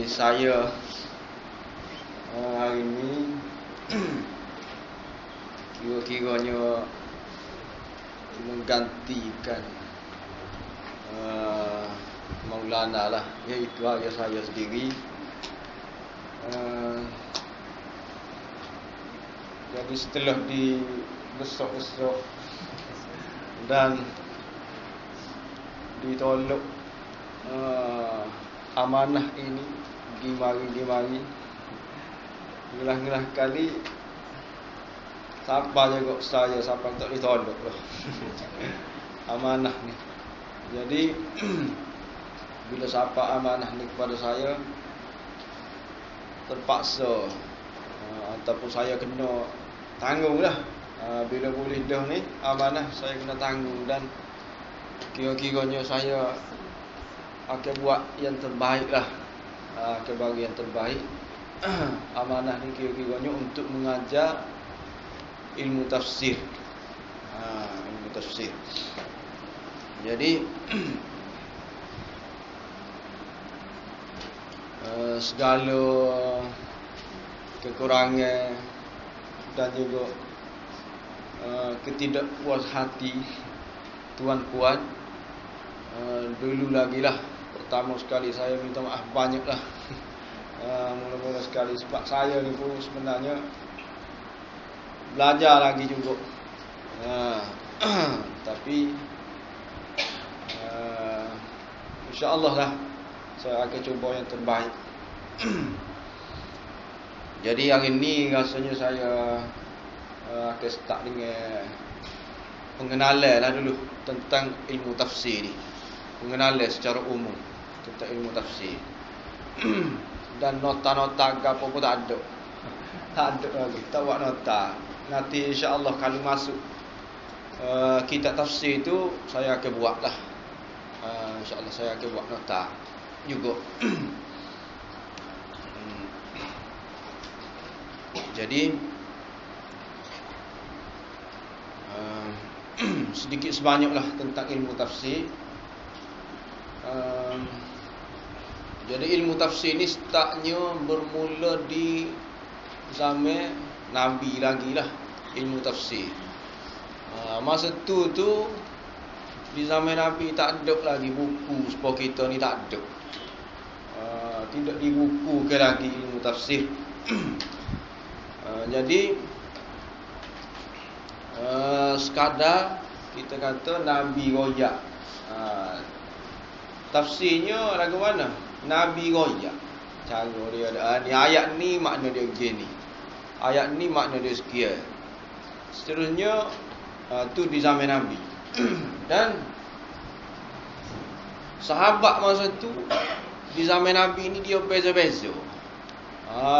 saya hari ini kira-kiranya menggantikan Maulana lah, iaitu ayah saya sendiri. Jadi setelah dibesok-besok dan ditolak amanah ini gimari ngelah kali siapa jaga saya, siapa tak ditolak lah amanah ni. Jadi bila siapa amanah ni kepada saya, terpaksa ataupun saya kena tanggung lah. Bila boleh dah ni amanah, saya kena tanggung dan kira-kiranya saya akan buat yang terbaik lah, akan bagi yang terbaik. Amanah ni kira-kiranya untuk mengajar ilmu tafsir. Ilmu tafsir. Jadi segala kekurangan dan juga ketidakpuas hati tuan-puan, dulu lagi lah. Pertama sekali saya minta maaf banyak lah. Mula-mula sekali sebab saya ni pun sebenarnya belajar lagi juga. Tapi insya-Allah lah saya akan cuba yang terbaik. Jadi hari ni rasanya saya akan start dengan pengenalan lah dulu tentang ilmu tafsir ni. Pengenalan secara umum tentang ilmu tafsir. Dan nota-nota apa pun tak ada. Tak ada lagi, tak buat nota. Nanti insya-Allah kalau masuk kitab tafsir itu saya akan buat lah. InsyaAllah saya akan buat nota juga. Jadi sedikit sebanyaklah tentang ilmu tafsir. Jadi ilmu tafsir ni startnya bermula di zaman Nabi lagi lah. Ilmu tafsir masa tu di zaman Nabi tak ada lagi buku supaya kita ni, tak ada. Tidak dibukukan lagi ilmu tafsir. Jadi sekadar kita kata Nabi royak. Tafsirnya lagu mana? Nabi royak. Cara dia ada ni, ayat ni makna dia begini, ayat ni makna dia sekian. Seterusnya tu di zaman Nabi. Dan sahabat masa tu di zaman Nabi ni dia beza-beza.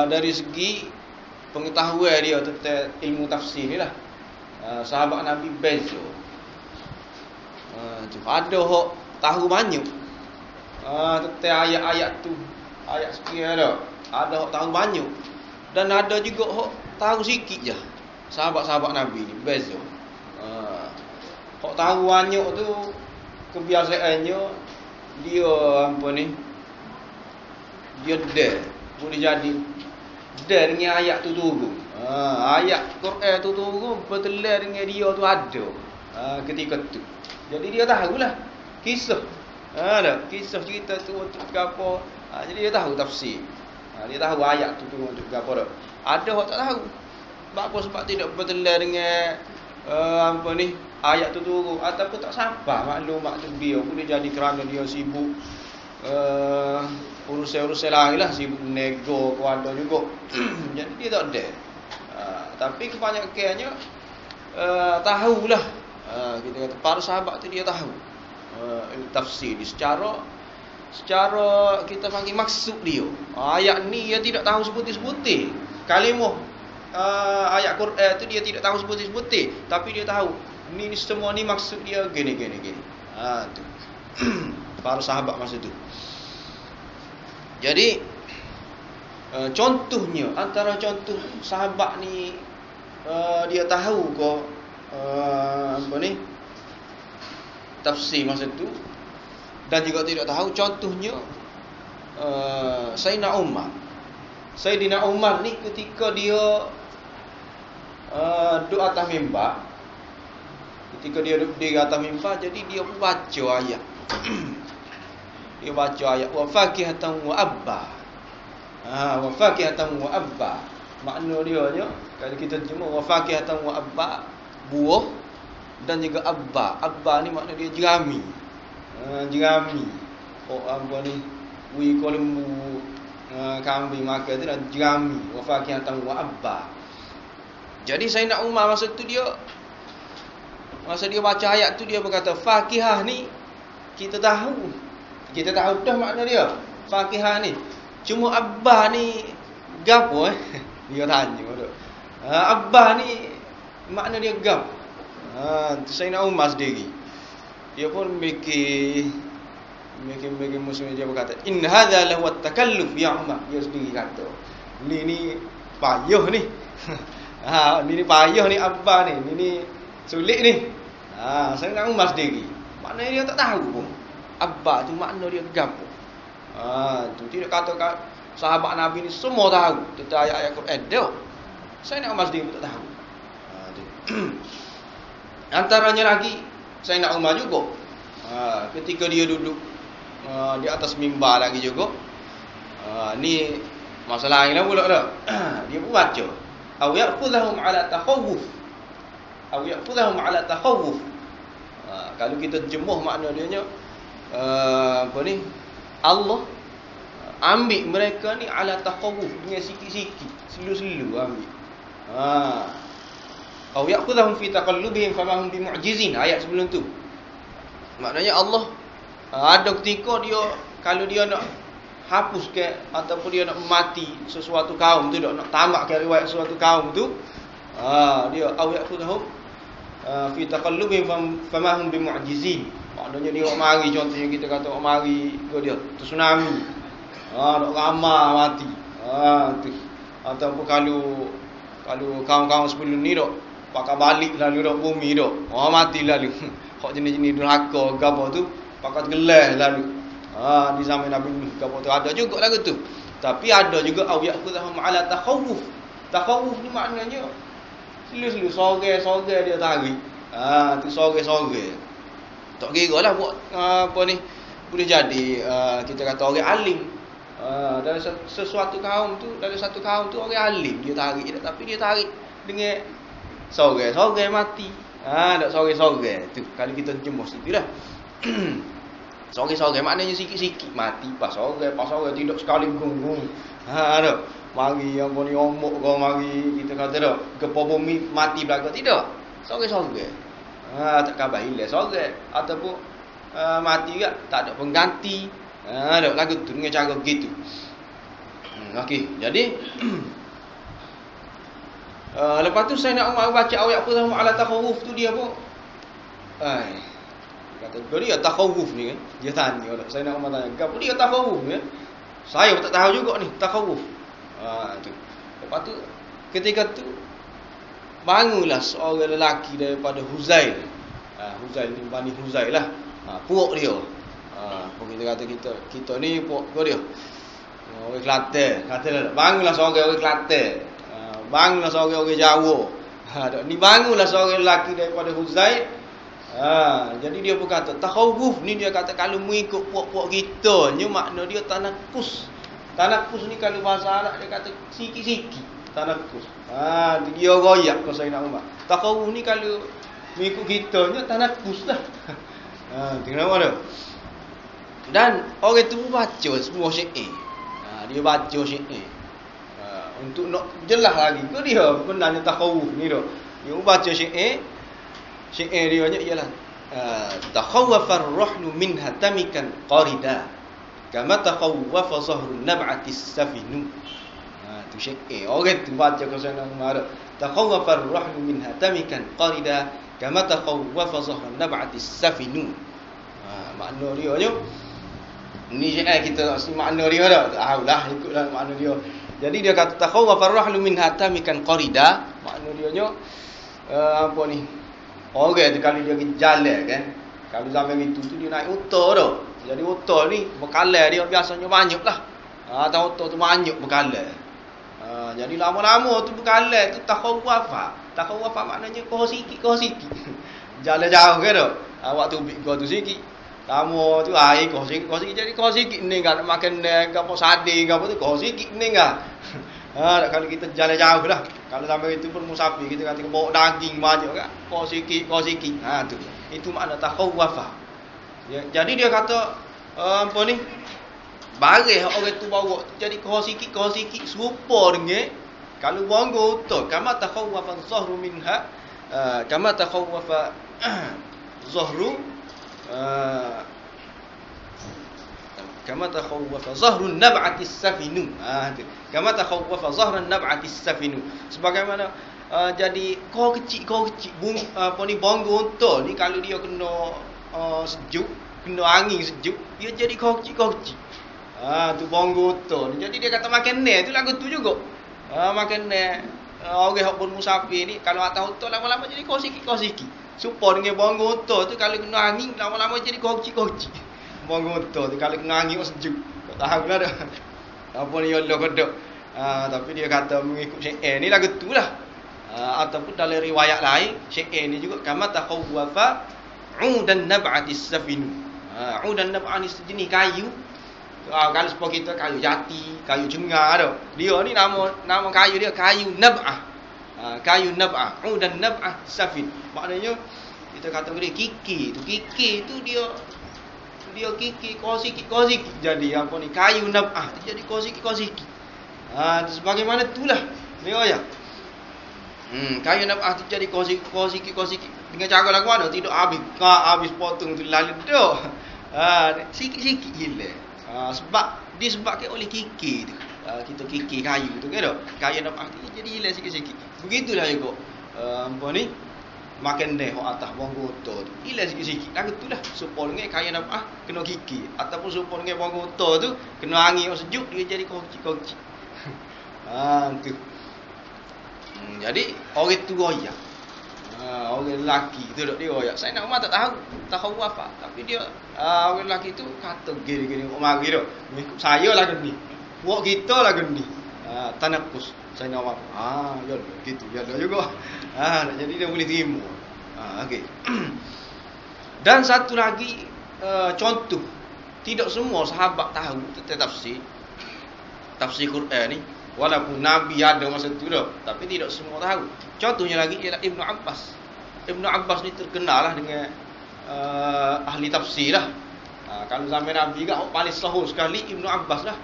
Dari segi pengetahuan dia tentang ilmu tafsir ni lah. Sahabat Nabi beza. Ada hok tahu banyak tentang ayat-ayat tu, ayat sekian ada. Ada hok tahu banyak dan ada juga hok tahu sikit je. Sahabat-sahabat Nabi ni beza. Hok tahu banyak tu kebiasaannya dia apa ni? Dia boleh jadi dengan ayat tu turun. Ayat Quran tu turun betul dengan dia tu ada ketika tu. Jadi dia tahulah kisah. Ada kisah cerita tu untuk apa. Jadi dia tahu tafsir. Dia tahu ayat tu turun untuk apa dah. Ada orang tak tahu. Sebab apa? Sebab tidak betul dengan apa ni, ayat tu turun ataupun tak sabar maklumat tu dia boleh jadi kerana dia sibuk urusan-urusan lain lah, sibuk nego ko ada juga. Jadi dia tak ada. Tapi kebanyakannya tahulah. Kita kata para sahabat tu dia tahu tafsir dia secara kita panggil maksud dia. Ayat ni dia tidak tahu sebutir-sebutir. Kalimah ayat Quran tu dia tidak tahu sebutir-sebutir, tapi dia tahu ni semua ni maksud dia gini. Tu. Para sahabat masa tu. Jadi contohnya, antara contoh sahabat ni dia tahu ke apa ni tafsir masa tu dan juga tidak tahu, contohnya Sayyidina Umar. Sayyidina Umar ni ketika dia duduk atas mimbar, ketika dia duduk di atas mimbar, jadi dia pun baca ayat. Dia baca ayat wa fakihatan wa abba. Wa fakihatan wa abba. Makna dia nya kalau kita terjemah wa fakihatan wa abba, buah dan juga abba. Abba ni makna dia jerami. Jerami. Oh apa ni? Wi kolembu kambing makan tu dan jerami. Wa fakihatan wa abba. Jadi Sayyidina Umar masa dia baca ayat tu dia berkata fakihah ni kita tahu dah makna dia. Fakihah ni. Cuma abah ni gapo dia tanya tu. Abah ni makna dia gap. Sayyidina Umar sendiri. Dia pun mikir muslim dia berkata, "In hadza lahu at-takalluf ya Umar." Dia sendiri kata, Ni payah ni." Ni payah ni abah ni. Ni sulit ni. Sayyidina Umar sendiri. Maknanya dia tak tahu pun. Abba tu makna dia gapo. Tu tidak kata sahabat Nabi ni semua tahu tentang ayat-ayat Quran dia. Sayyidina Umar sendiri pun tak tahu. Antaranya lagi Sayyidina Umar juga. Ketika dia duduk di atas mimbar lagi juga. Ni masalah lain lah pula dah. Dia pun baca. Aw ya'khudhum 'ala takhawuf. Aw ya'khudhum 'ala takhawuf. Kalau kita terjemah makna dia nya apa ni? Allah ambil mereka ni ala taqawuf dengan sikit-sikit, selu-selu ambil. Aw ya'khudhum fi taqallubihim fama hum bimu'jizin. Ayat sebelum tu. Maknanya Allah ada ketika dia kalau dia nak hapus ke ataupun dia nak mati sesuatu kaum tu, nak tamatkan riwayat sesuatu kaum tu, dia aw ya'khudhum fi taqallubihim fama hum bimu'jizin. Maknanya dia mari, contohnya kita kata mari ke dia tsunami. Nak ramai mati. Tu. Ataupun kalau kaum-kaum sebelum ni dok pakai balik lalu dok bumi dok. Mati lalu. Hak jenis-jenis neraka ke apa tu pakai gelas lalu. Di zaman Nabi Nuh ke apa tu ada juga lagu tu. Tapi ada juga aw ya'khudhum 'ala takhawuf. Takhawuf ni maknanya selu-selu sore-sore dia tarik. Tu sore-sore. Tak kira lah buat apa ni. Boleh jadi kita kata orang alim. Dalam sesuatu kaum tu, dalam satu kaum tu orang alim dia tarik, tapi dia tarik dengan sore mati. Tak sore tu. Kalau kita terjemah situ dah. Sore maknanya sikit-sikit mati pas sore tidak sekali gung. Dah. Mari yang ni omok kau mari kita kata dah gempa bumi mati belaka tidak. Sore. Tak khabar hilang sore ataupun mati juga tak ada pengganti. Ada lagu tu dengan cara begitu. Okey, jadi lepas tu saya nak baca ayat pertama ala takhawuf tu dia pun kata dia takhawuf ni kan. Dia tanya saya nak tanya, "Apa dia takhawuf ni?" Saya pun tak tahu juga ni takhawuf. Tu. Lepas tu ketika tu bangunlah seorang lelaki daripada Huzail. Huzail ni Bani Huzail lah. Puak dia. Kita kata kita ni puak dia. Orang Kelantan. Bangunlah seorang orang Kelantan. Bangunlah seorang orang Jawa. Ni bangunlah seorang lelaki daripada Huzail. Jadi dia pun kata takhawuf ni, dia kata kalau mengikut puak-puak kita ni makna dia tanakus. Tanakus ni kalau bahasa Arab dia kata sikit-sikit. Tanakus. Dia royak ke Sayyidina Umar. Takhawuf ni kalau mengikut kita ni tanakus lah. Tengok mana? Dan orang tu baca semua syair. Dia baca syair. Untuk nak jelas lagi ke dia benarnya takhawuf ni dah. Dia baca syair. Syair dia ialah takhawwafar rahnu minha tamikan qarida kama takhawwafa zahrun nab'atis safinu. Tu syair. Orang tu baca ke sana Umar. Takhawwafar rahnu minha tamikan qarida kama takhawwafa zahrun nab'atis safinu. Makna dia ni syair kita si makna dia dah. Tahulah ikutlah makna dia. Jadi dia kata takhawwafar rahnu minha tamikan qarida, makna dia apa ni? Orang tu kalau dia pergi jalan kan, kalau zaman itu tu dia naik unta dah. Jadi unta ni bekalan dia biasanya banyak lah. Tahu unta tu banyak bekalan. Jadi lama-lama tu bekalan tu takhawwafa. Takhawwafa maknanya kau sikit. Jalan jauh ke tu. Waktu kau tu sikit. Lama tu air kau sikit. Jadi kau sikit ni kan makan apa sardin ke apa tu kau sikit ni kan. Kalau kita jalan jauh lah. Kalau sampai itu pun musafir kita kata bawa daging banyak kan. Kau sikit. Tu. Itu makna takhawwafa. Jadi dia kata apa ni? Bareh orang tu bawa jadi kau sikit serupa dengan kalau bangga utuh kama takhawwafa zahru minha kama takhawwafa zahru kama takhawwafa zahru nab'ati safinu kama takhawwafa zahru nab'ati safinu sebagaimana jadi kau kecil apa ni bangga utuh ni kalau dia kena sejuk kena angin sejuk dia jadi kau kecil tu bangga utuh ni jadi dia kata makan ni tu lagu tu juga makan ni orang hok pun musafir ni kalau atas utuh lama-lama jadi kau sikit supaya dengan bangga utuh tu kalau kena angin lama-lama jadi kau kecil bangga utuh tu kalau kena angin sejuk kau tahu lah dah apa ni Allah kodok tapi dia kata mengikut Syekh ni lagu tu lah ataupun dalam riwayat lain Syekh ni juga kama takhawwafa udan nab'atis safinu udan nab'anis jenis kayu. Kalau sebab kita kayu jati, kayu cengar tu. Dia ni nama kayu dia kayu nab'ah. Kayu nab'ah. Dan nab'ah safin. Maknanya kita kata dia kiki tu. Kiki tu dia kiki kau sikit. Jadi apa ni kayu nab'ah tu jadi kau sikit. Sebagaimana itulah dia ya. Kayu nab'ah tu jadi kau sikit. Dengan cara lagu mana tidak habis potong tu lalu tu. Sikit gila. Sebab disebabkan oleh kiki tu. Kita kiki kayu tu kan. Kayu nab'ah tu jadi hilang sikit-sikit. Begitulah juga apa ni makan deh atas bangga utuh tu. Hilang sikit-sikit. Lagu tu lah supaya dengan kayu nab'ah kena kiki ataupun supaya dengan bangga utuh tu kena angin sejuk dia jadi kocik. Tu. Jadi orang tu goyak. Orang lelaki tu dok dia goyak. Saya nak tak tahu apa. Tapi dia orang lelaki tu kata gini mari tu. Mengikut saya lah ni. Buat kita lah ni. Tanakus. Saya nak apa. Ya gitu. Ya juga. Jadi dia boleh terima. Okey. Dan satu lagi contoh. Tidak semua sahabat tahu tentang tafsir Quran ni. Walaupun Nabi ada masa tu dah, tapi tidak semua tahu. Contohnya lagi ialah Ibnu Abbas. Ibnu Abbas ni terkenal lah dengan ahli tafsir lah. Kalau zaman Nabi kan paling sahih sekali Ibnu Abbas lah.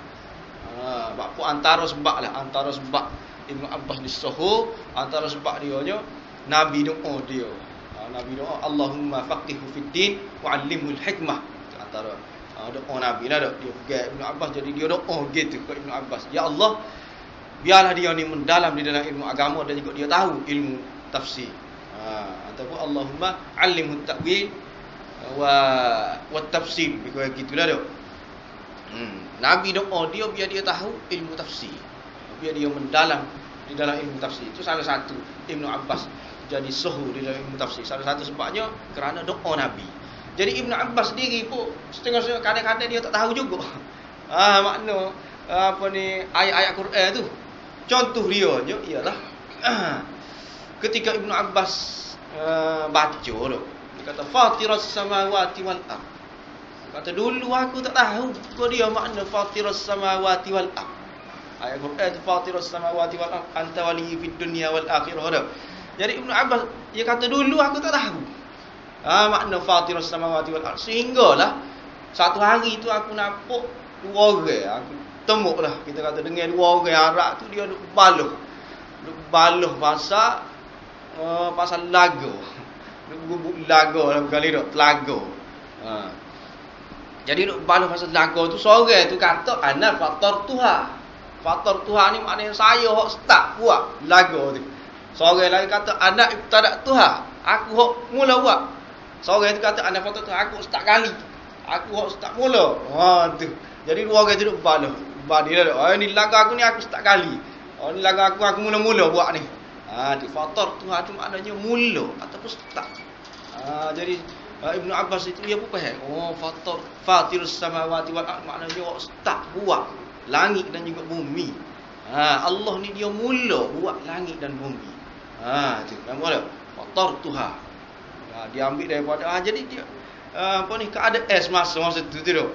Apa antara sebab Ibnu Abbas ni sahih, antara sebab dia nya Nabi doa dia. Nabi doa Allahumma faqihhu fid din wa 'allimhul hikmah. Antara doa Nabi lah dia pegang Ibnu Abbas jadi dia doa gitu ke Ibnu Abbas. Ya Allah, biarlah dia ni mendalam di dalam ilmu agama dan juga dia tahu ilmu tafsir. Ataupun Allahumma 'allimhu ta'wil wa tafsir. Begitulah dia. Nabi doa dia biar dia tahu ilmu tafsir. Biar dia mendalam di dalam ilmu tafsir. Itu salah satu Ibnu Abbas jadi suhu di dalam ilmu tafsir. Salah satu sebabnya kerana doa Nabi. Jadi Ibnu Abbas sendiri pun setengah-setengah kadang-kadang dia tak tahu juga. Makna apa ni ayat-ayat Quran tu. Contoh dia ialah ketika Ibnu Abbas baca tu, dia kata Fatiras samawati wal ard. Kata dulu aku tak tahu apa dia makna Fatiras samawati wal ard. Ayat Quran tu Fatiras samawati wal ard anta waliyyi fid dunya wal akhirah. Jadi Ibnu Abbas dia kata dulu aku tak tahu makna Fatiras samawati wal ard, sehinggalah satu hari tu aku nampak dua orang aku temuk lah, kita kata dengan dua orang Arab tu dia duk baluh pasal lagu. Duk bubuk lagu lah kali duk telaga. Jadi duk baluh pasal lagu tu seorang tu kata ana fatar tuha ni maknanya saya hok start buat lagu tu. Seorang lagi kata ana ibtada tuha, aku hok mula buat. Seorang tu kata ana fatar tuha, aku start kali. Aku hok start mula. Tu. Jadi dua orang tu duk baluh. Dia dah, ni lagu aku ni aku start kali. Ni lagu aku mula-mula buat ni. Di fatar tu maknanya mula ataupun start. Jadi Ibnu Abbas itu dia pun faham. Oh, fatirus samawati wal ard, maknanya tak buat langit dan juga bumi. Allah ni dia mula buat langit dan bumi. Tu nampak tak? Fatartuha. Dia ambil daripada jadi dia ada es masa tu tu.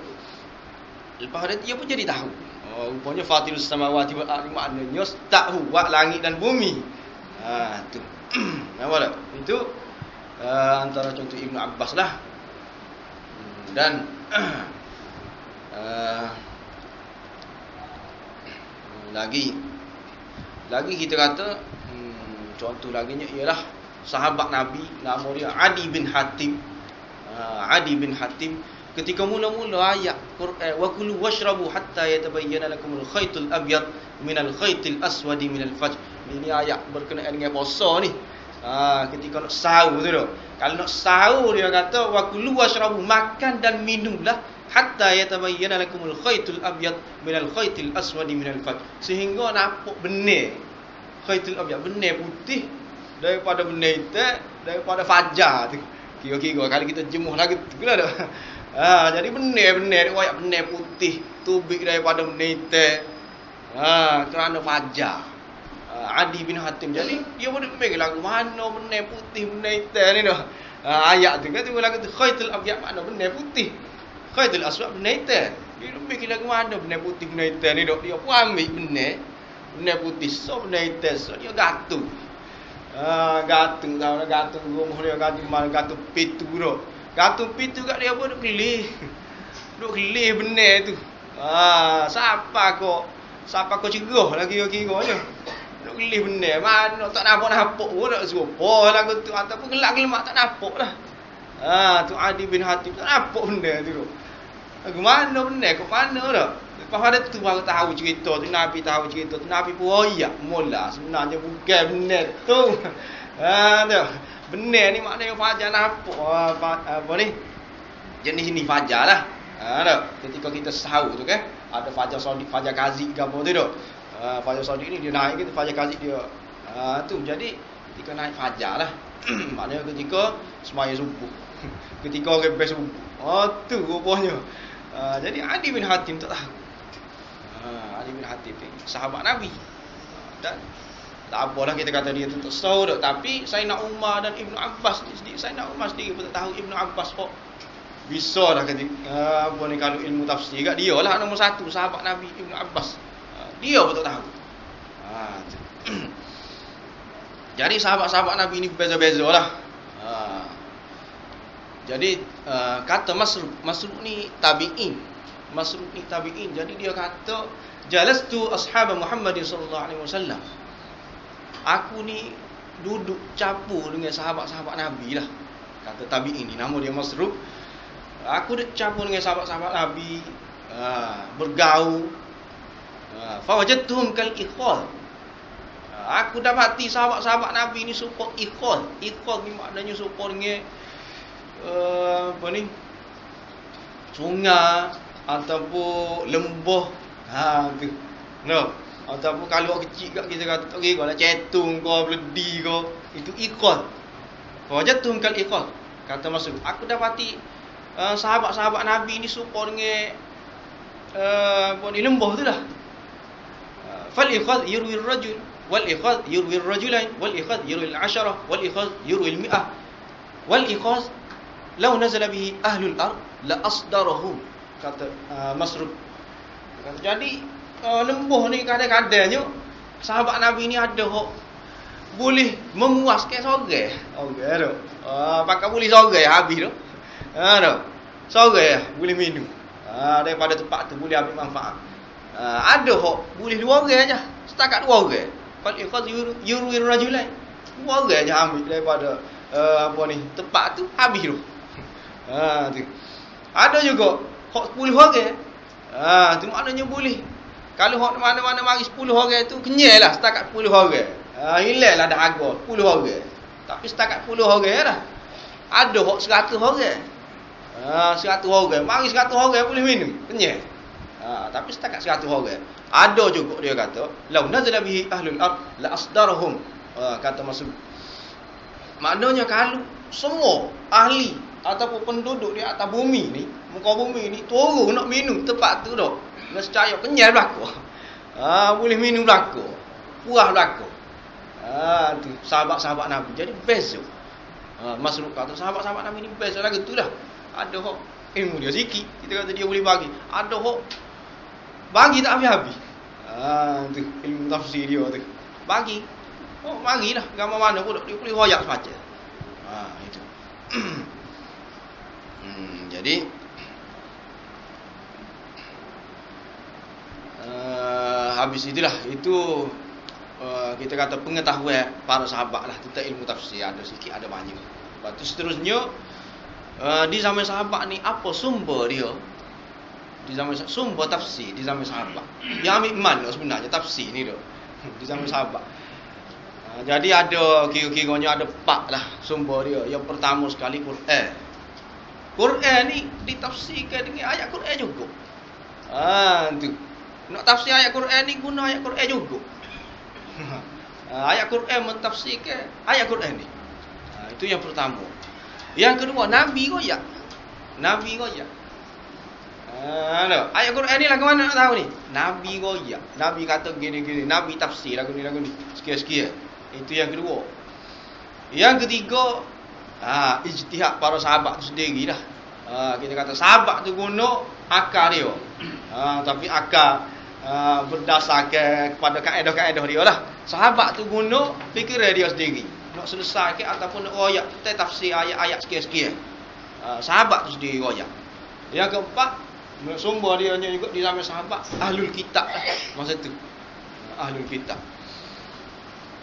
Lepas dia pun jadi tahu. Rupanya fatirus samawati wal ard maknanya tak buat langit dan bumi. Tu. Nampak tak? Itu antara contoh Ibnu Abbas lah. Dan lagi kita kata contoh laginya ialah sahabat Nabi, nama dia Adi bin Hatim. Adi bin Hatim ketika mula-mula ayat Quran, wa kulu washrabu hatta yatabayyana lakumul khaytul abyad minal khaytil aswadi minal fajr. Ini ayat berkenaan dengan puasa ni. Ketika nak sahur tu dah. Kalau nak sahur dia kata wa kulu washrabu, makan dan minumlah hatta yatabayyana lakumul khaytul abyad minal khaytil aswadi minal fajr, sehingga nampak benar khaytul abyad, benar putih daripada benar hitam daripada fajar tu. Kira-kira kalau kita jemuh lagi tu lah dah. Jadi benar-benar ayat benar putih tubik daripada benar hitam kerana fajar. Adi bin Hatim. Jadi dia pun fikir lagu mana benar putih benar hitam ni dah. Ayat tu kan tu lagu tu khaytul abyad makna benar putih. Khaytul aswad benar hitam. Dia fikir lagu mana benar putih benar hitam ni dah. Dia pun ambil benar putih so benar hitam so dia gantung. Gantung tahu dah, gantung rumah dia, gantung mana, gantung pintu dah. Gantung pintu kat dia pun duk kelih. Duk kelih benar tu. Siapa kau cerah lagi kira-kiranya. Duk kelih benar. Mana tak nampak pun nak serupa lagu tu ataupun gelak-gelemak tak nampak dah. Tu Adi bin Hatim tak nampak benar tu. Lagu mana benar kau mana dah. Lepas ada tu baru tahu cerita tu, Nabi tahu cerita tu, Nabi pun royak mula sebenarnya bukan benar tu. Tu. Benar ni maknanya fajar nampak apa ni? Jenis ni fajar lah. Ketika kita sahur tu kan, ada fajar sodik, fajar kazi ke apa tu dah. Fajar sodik ni dia naik gitu, fajar kazi dia. Tu jadi ketika naik fajar lah. Maknanya ketika sembahyang subuh. Ketika rebes subuh. Tu rupanya. Jadi Adi bin Hatim tak tahu. Ali bin Hatim ni sahabat Nabi. Dan tak apalah kita kata dia tu tak tahu dah, tapi Sayyidina Umar dan Ibnu Abbas ni sendiri, Sayyidina Umar sendiri pun tak tahu Ibnu Abbas kok bisa dah kata apa ni kalau ilmu tafsir kat dia lah nombor satu sahabat Nabi Ibnu Abbas. Dia pun tak tahu. Jadi sahabat-sahabat Nabi ni beza-beza lah. Jadi kata Masruq ni tabi'in. Masruq ni tabi'in. Jadi dia kata jalastu ashab Muhammad sallallahu alaihi wasallam. Aku ni duduk capur dengan sahabat-sahabat Nabi lah. Kata tabi'in ni, nama dia Masruq. Aku duduk capur dengan sahabat-sahabat Nabi, bergaul. Fa wajadtuhum kal ikhwal. Aku dapati sahabat-sahabat Nabi ni support ikhwal. Ikhwal ni maknanya support dengan apa ni? Sungai ataupun lembah tu. No. Ataupun kalau kecil kat kita kata tak kira lah cetung ke beledi ke, itu iqal. Wajadtum kal iqal. Kata Mas'ud, aku dapati sahabat-sahabat Nabi ni support dengan apa ni lembah tu lah. Fal iqal yurwi ar-rajul wal iqal yurwi ar-rajulain wal iqal yurwi al-ashara wal iqal yurwi al-mi'ah wal iqal law nazala bihi ahlul ard la asdarahum. Kata Masruq. Jadi lembuh ni kadang-kadangnya sahabat Nabi ni ada hok boleh memuaskan sorang. Okey tu. Pakai boleh sorang habis tu. Tu. Sorang boleh minum. Daripada tempat tu boleh ambil manfaat. Ada hok boleh dua orang aja. Setakat dua orang. Fal ikhaz yurwi rajulain. Dua orang aja ambil daripada apa ni tempat tu habis tu. Tu. Ada juga hok 10 orang. Tu maknanya boleh. Kalau hok mana-mana mari 10 orang tu kenyal lah setakat 10 orang. Hilanglah dah harga 10 orang. Tapi setakat 10 orang dah. Ada hok 100 orang. 100 orang. Mari 100 orang boleh minum. Kenyal. Tapi setakat 100 orang. Ada juga dia kata, "Lau nazala bihi ahlul ard la asdarahum." Kata Mas'ud. Maknanya kalau semua ahli ataupun penduduk di atas bumi ni, muka bumi ni turun nak minum tempat tu dah. Nescaya kenyal belaka. Boleh minum belaka. Puas belaka. Tu sahabat-sahabat Nabi. Jadi best tu. Masruk kata sahabat-sahabat Nabi ni best lagu tu dah. Ada hok ilmu dia sikit, kita kata dia boleh bagi. Ada hok bagi tak habis-habis. Tu ilmu tafsir dia tu. Bagi. Oh, marilah gambar mana pun dia boleh royak saja. Itu. Jadi habis itulah itu kita kata pengetahuan para sahabat lah tentang ilmu tafsir, ada sikit ada banyak. Lepas tu seterusnya di zaman sahabat ni apa sumber dia? Di zaman sumber tafsir di zaman sahabat. Yang ambil mana sebenarnya tafsir ni dia? Di zaman sahabat. Jadi ada kira-kiranya ada 4 lah sumber dia. Yang pertama sekali Quran. Quran ni ditafsirkan dengan ayat Quran juga. Tu. Nak tafsir ayat Quran ni guna ayat Quran juga. Ayat Quran mentafsirkan ayat Quran ni. Itu yang pertama. Yang kedua Nabi royak. Nabi royak. Ayat Quran ni lagu mana nak tahu ni? Nabi royak. Nabi kata gini-gini, Nabi tafsir lagu ni sekian-sekian. Itu yang kedua. Yang ketiga, ijtihad para sahabat tu sendiri dah. Kita kata sahabat tu guna akal dia. Tapi akal berdasarkan kepada kaedah-kaedah dia lah. Sahabat tu guna fikiran dia sendiri. Nak selesaikan ataupun nak royak tafsir ayat-ayat sekian-sekian. Sahabat tu sendiri royak. Yang keempat, sumber dia juga di zaman sahabat ahlul kitab lah masa tu. Ahlul kitab.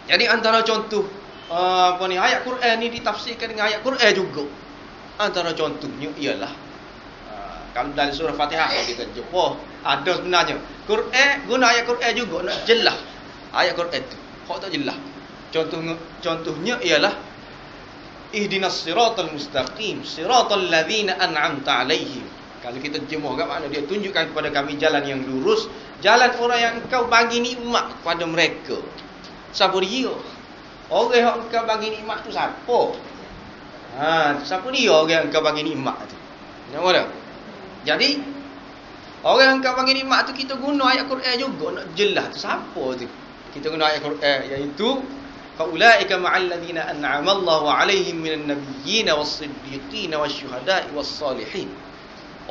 Jadi antara contoh ayat Quran ni ditafsirkan dengan ayat Quran juga. Antara contohnya ialah kalau dalam surah Fatihah kita jumpa ada sebenarnya Quran guna ayat Quran juga nak jelas ayat Quran tu. Kok tak jelas. Contohnya ialah ihdinas siratal mustaqim siratal ladzina an'amta alaihim. Kalau kita terjemah kat mana dia tunjukkan kepada kami jalan yang lurus, jalan orang yang engkau bagi nikmat kepada mereka. Siapa dia? Orang yang engkau bagi nikmat tu siapa? Siapa dia orang yang engkau bagi nikmat tu? Nampak tak? Jadi orang yang engkau bagi nikmat tu kita guna ayat Quran juga nak jelas tu siapa tu. Kita guna ayat Quran iaitu faulaika ma'al ladzina an'ama Allahu 'alaihim minan nabiyyin was-siddiqin wasyuhada'i was-salihin.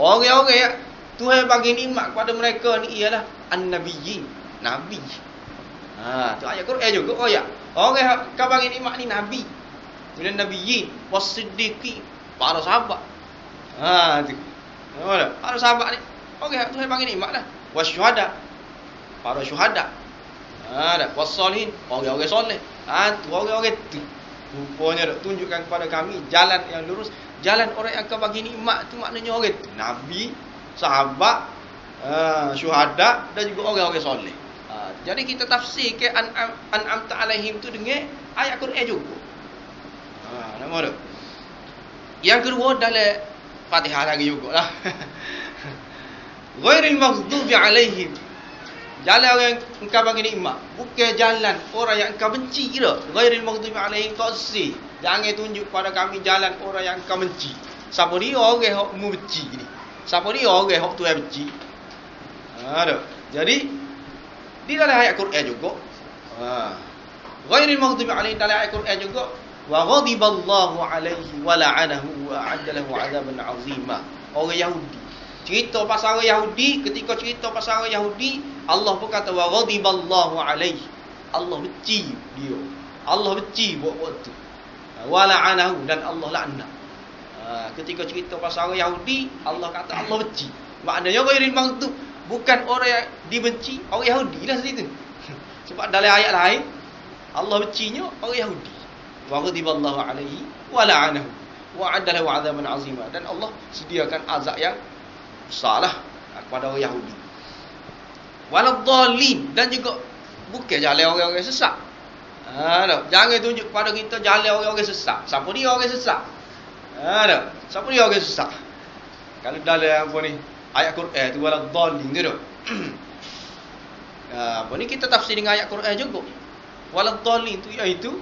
Orang-orang yang Tuhan bagi nikmat kepada mereka ni ialah an-nabiyyin, nabi. Tu ayat Quran juga ayat. Orang yang kau bagi nikmat ni nabi. Minan nabiyyin was-siddiqin, para sahabat. Tu. Nampak? Para sahabat ni orang yang Tuhan bagi nikmat lah. Wasyuhada, para syuhada. Was-salihin, orang-orang soleh. Tu orang-orang tu. Rupanya dak tunjukkan kepada kami jalan yang lurus, jalan orang yang akan bagi nikmat tu maknanya orang tu nabi, sahabat, syuhada dan juga orang-orang soleh. Jadi kita tafsir ke an'amta alaihim tu dengan ayat Quran juga. Nampak tak? Yang kedua dalam Fatihah lagi jugalah. Ghairil maghdubi alaihim. Jalan orang yang engkau bagi nikmat, bukan jalan orang yang engkau benci dah. Ghairil maghdubi alaihim tafsir. Jangan tunjuk pada kami jalan orang yang engkau benci. Siapa dia orang yang mu benci ni? Siapa dia orang yang Tuhan benci? Jadi di dalam ayat Quran juga. Ghairil maghdubi alaihim dalam ayat Quran juga. Wa ghadiballahu alaihi wa la'anahu wa a'adda lahu 'adzaban 'azima. Orang Yahudi. Cerita pasal orang Yahudi, ketika cerita pasal orang Yahudi, Allah pun kata wa ghadiballahu alaihi. Allah benci dia. Allah benci buat tu. Wa la'anahu dan Allah laknat. Ketika cerita pasal orang Yahudi, Allah kata Allah benci. Maknanya ghairil maghdub bukan orang yang dibenci, orang Yahudi lah situ. Sebab dalam ayat lain Allah bencinya orang Yahudi. Wa ghadiballahu alaihi wa la'anahu wa 'adda lahu 'adzaban 'azima, dan Allah sediakan azab yang besarlah kepada orang Yahudi. Waladhdallin, dan juga bukan jalan orang-orang sesat. Jangan tunjuk kepada kita jalan orang-orang sesat. Siapa dia orang sesat? Siapa dia orang sesat? Kalau dalam apa ni ayat Quran tu waladhdallin tu. Apa ni kita tafsir dengan ayat Quran juga. Waladhdallin tu iaitu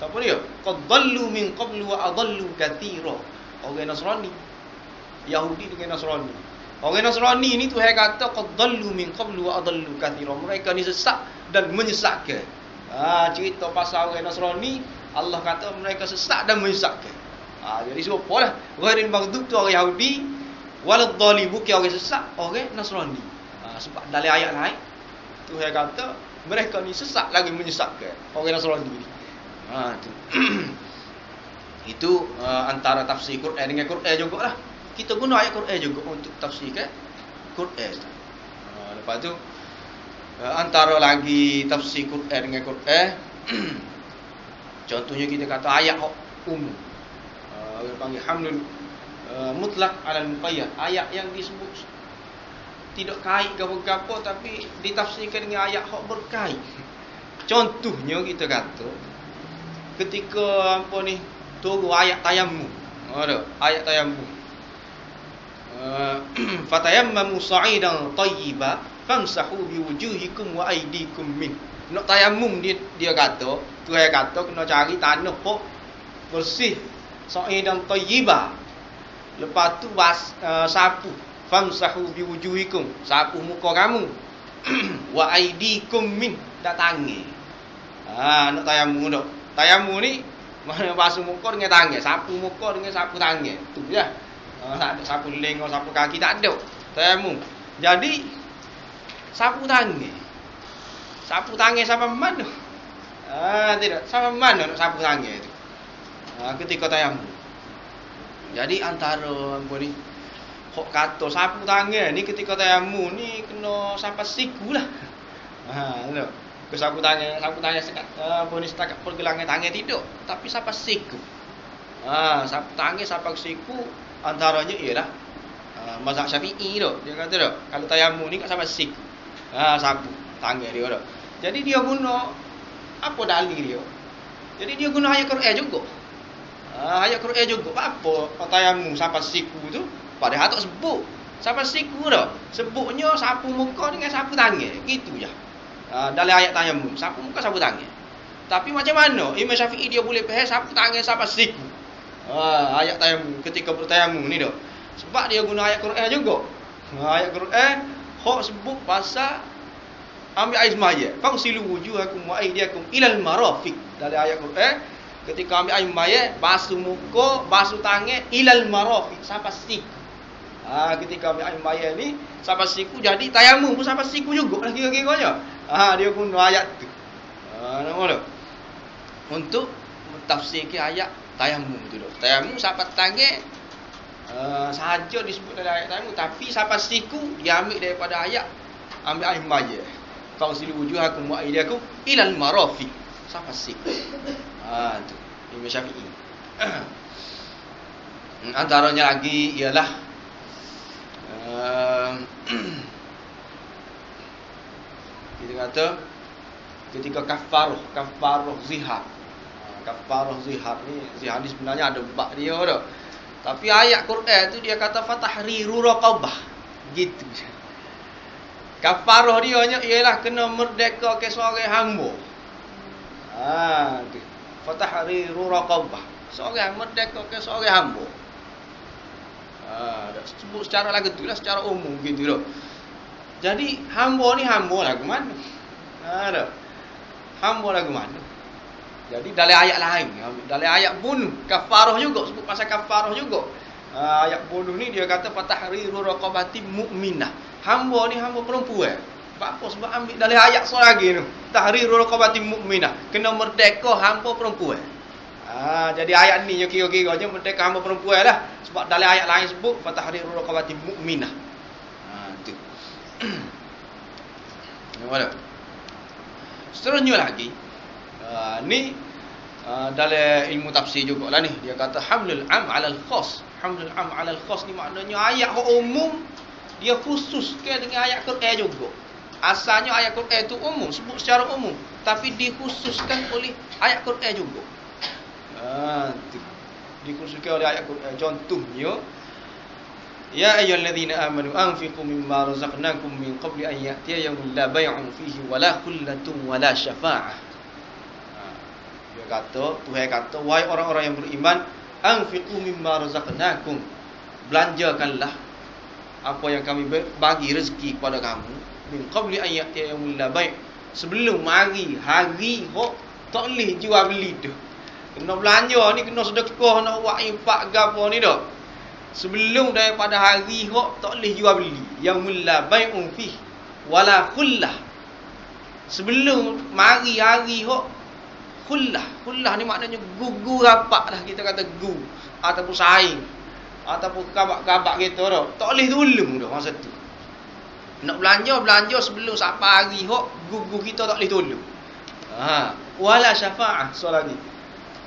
siapa dia? Qad dhallu min qablu wa adallu katsira. orang Nasrani. Yahudi dengan Nasrani. Orang Nasrani ni Tuhan kata qad dallu min qablu wa adallu katsira. Mereka ni sesat dan menyesatkan. Cerita pasal orang Nasrani, Allah kata mereka sesat dan menyesatkan. Jadi siapalah ghairil maghdub tu orang Yahudi, walad dhalin bukan orang sesat, orang Nasrani. Sebab dalam ayat lain Tuhan kata mereka ni sesat lagi menyesatkan orang Nasrani ni. Tu. Itu antara tafsir Quran dengan Quran jugalah. Kita guna ayat Quran juga untuk tafsirkan Quran. Lepas tu antara lagi tafsir Quran dengan Quran. Contohnya kita kata ayat umum. Kita panggil hamlul mutlak alal muqayyad. Ayat yang disebut tidak kait gapo-gapo tapi ditafsirkan dengan ayat hak berkait. Contohnya kita kata ketika apa ni turun ayat tayammum. Ada ayat tayammum. Fatayammamu sa'idan tayyiba famsahu biwujuhikum wa aydikum min. Nak tayammum dia kata, Tuhan kata kena cari tanah pok bersih sa'idan tayyiba. Lepas tu sapu famsahu biwujuhikum, sapu muka kamu. Wa aydikum min, dak tangan. Nak tayammum dak. Tayammum ni mana basuh muka dengan tangan, sapu muka dengan sapu tangan. Tu je. Tak ada sapu lengan, sapu kaki, tak ada. Tayammum. Jadi sapu tangan. Sapu tangan sampai mana? Tidak. Sampai mana nak sapu tangan tu? Ketika tayammum. Jadi antara apa ni? Hok kata sapu tangan ni ketika tayammum ni kena sampai siku lah. Tengok. Ke sapu tangan sekat apa ni setakat pergelangan tangan tidak, tapi sampai siku. Sapu tangan sampai siku. Antaranya ialah mazhab Syafi'i tu. Dia kata tak, kalau tayammum ni kat sampai siku. Sapu tangan dia tu. Jadi dia guna apa dalil dia? Jadi dia guna ayat Quran juga. Ayat Quran juga. Apa tayammum sampai siku tu? Padahal tak sebut sampai siku dah. Sebutnya sapu muka dengan sapu tangan. Gitu je. Dalam ayat tayammum, sapu muka, sapu tangan. Tapi macam mana Imam Syafi'i dia boleh faham sapu tangan sampai siku? Ayat tayammum ketika bertayammum ni dah. Sebab dia guna ayat Quran juga. Ayat Quran hok sebut pasal ambil air semaya. Fangsilu wujuhakum wa aydiyakum ilal marafiq. Dalam ayat Quran ketika ambil air semaya, basuh muka, basuh tangan ilal marafiq sampai siku. Ketika ambil air semaya ni sampai siku, jadi tayammum pun sampai siku juga lah kira-kiranya. Dia guna ayat tu. Nampak tak? Untuk mentafsirkan ayat tayammum tu dah. Tayammum sampai tangan sahaja disebut dalam ayat tayammum, tapi sampai siku dia ambil daripada ayat ambil air maya. Fangsilu wujuhakum wa aydiyakum ilal marafiq sampai siku. Tu Imam Syafi'i. Antaranya lagi ialah kita kata ketika kafarah zihar. Kafarah zihar ni sebenarnya ada bab dia dah. Tapi ayat Quran tu dia kata fatahriru raqabah. Gitu. Kafarah dia ialah kena merdeka ke seorang hamba. Tu. Fatahriru raqabah. Seorang merdeka ke seorang hamba. Dah sebut secara lagu tu lah, secara umum gitu dah. Jadi hamba ni hamba lagu mana? Dah. Hamba lagu mana? Jadi dalam ayat lain, dalam ayat bunuh, kafarah juga, sebut pasal kafarah juga. Ayat bunuh ni dia kata fatahriru raqabati mu'minah. Hamba ni hamba perempuan. Apa sebab ambil dalam ayat lagi tu. Tahriru raqabati mu'minah. Kena merdeka hamba perempuan. Jadi ayat ni kira-kiranya merdeka hamba perempuan lah. Sebab dalam ayat lain sebut fatahriru raqabati mu'minah. Tu. Nampak tak? Seterusnya lagi. Ni dalam ilmu tafsir jugalah ni. Dia kata hamlul am 'alal khas. Hamlul am 'alal khas ni maknanya ayat umum dia khususkan dengan ayat Quran juga. Asalnya ayat Quran itu umum, sebut secara umum, tapi dikhususkan oleh ayat Quran juga. Dikhususkan oleh ayat Quran. Contohnya ya ayyuhallazina amanu anfiqu mimma razaqnakum min qabli an ya'tiya yawmun la bay'un fihi wala khullatun wala syafa'ah. Dia kata, Tuhan kata, wahai orang-orang yang beriman, anfiqu mimma razaqnakum, belanjakanlah apa yang kami bagi rezeki kepada kamu, min qabli an ya'tiya yaumul la bai', sebelum hari hok tak boleh jual beli tu. Kena belanja ni, kena sedekah, nak buat infak gapo ni dak. Sebelum daripada hari hok tak boleh jual beli, yaumul la bai'un fi wala khullah. Sebelum mari hari hok khullah. Khullah ni maknanya gugu rapat lah, kita kata gu ataupun saing ataupun kabak-kabak gitu dah. Tak boleh tolong dah masa tu. Nak belanja sebelum sampai hari hok gugu kita tak boleh tolong. Wala syafa'ah. So lagi.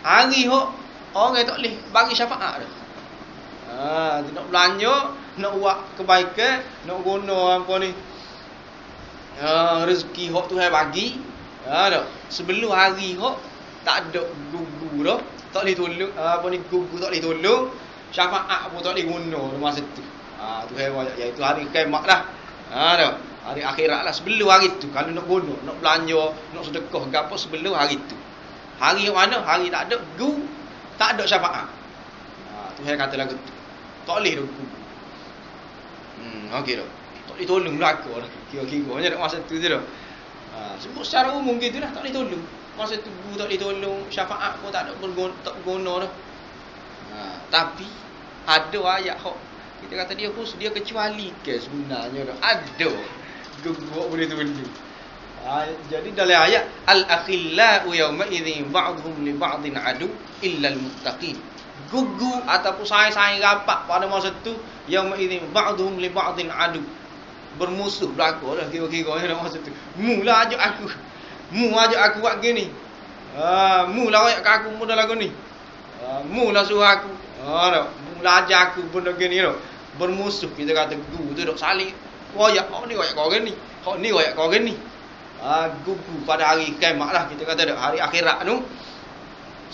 Hari hok orang tak boleh bagi syafaat dah. Nak belanja, nak buat kebaikan, nak guna apa ni? Rezeki hok Tuhan bagi. Dah. Sebelum hari hok tak ada gugu dah. Tak boleh tolong, apa ni, gugu tak boleh tolong. Syafaat pun tak boleh guna masa tu. Tuhan wajak, iaitu hari kiamat dah. Dah. Hari akhirat lah, sebelum hari tu. Kalau nak guna, nak belanja, nak sedekah gapo sebelum hari tu. Hari mana? Hari tak ada gu, tak ada syafaat. Tuhan kata lagu tu. Tak boleh dah gugu. Okey dah. Tak boleh tolong belaka dah. Kira-kiranya dah masa tu je dah. Sebut secara umum gitu dah, tak boleh tolong. Masa tu gu tak boleh tolong, syafaat pun tak ada berguna dah. Tapi ada ayat hok kita kata dia khusus, dia kecuali ke sebenarnya dah. Ada gugu boleh tolong. Jadi dalam ayat al-akhillau yawma idzin ba'dhum li ba'din adu illa al-muttaqin. Gugu ataupun saing-saing rapat pada masa tu, yawma idzin ba'dhum li ba'din adu, bermusuh belaka dah kira-kiranya masa tu. Mula ajak aku buat gini. Mula ayat kat aku mudah lagu ni. Mula suruh aku. Mula ajar aku benda gini dah. Bermusuh, kita kata gu tu dok saling. Royak ni royak kau gini. Hok ni royak kau gini. Gugu pada hari kiamat lah, kita kata dak, hari akhirat tu.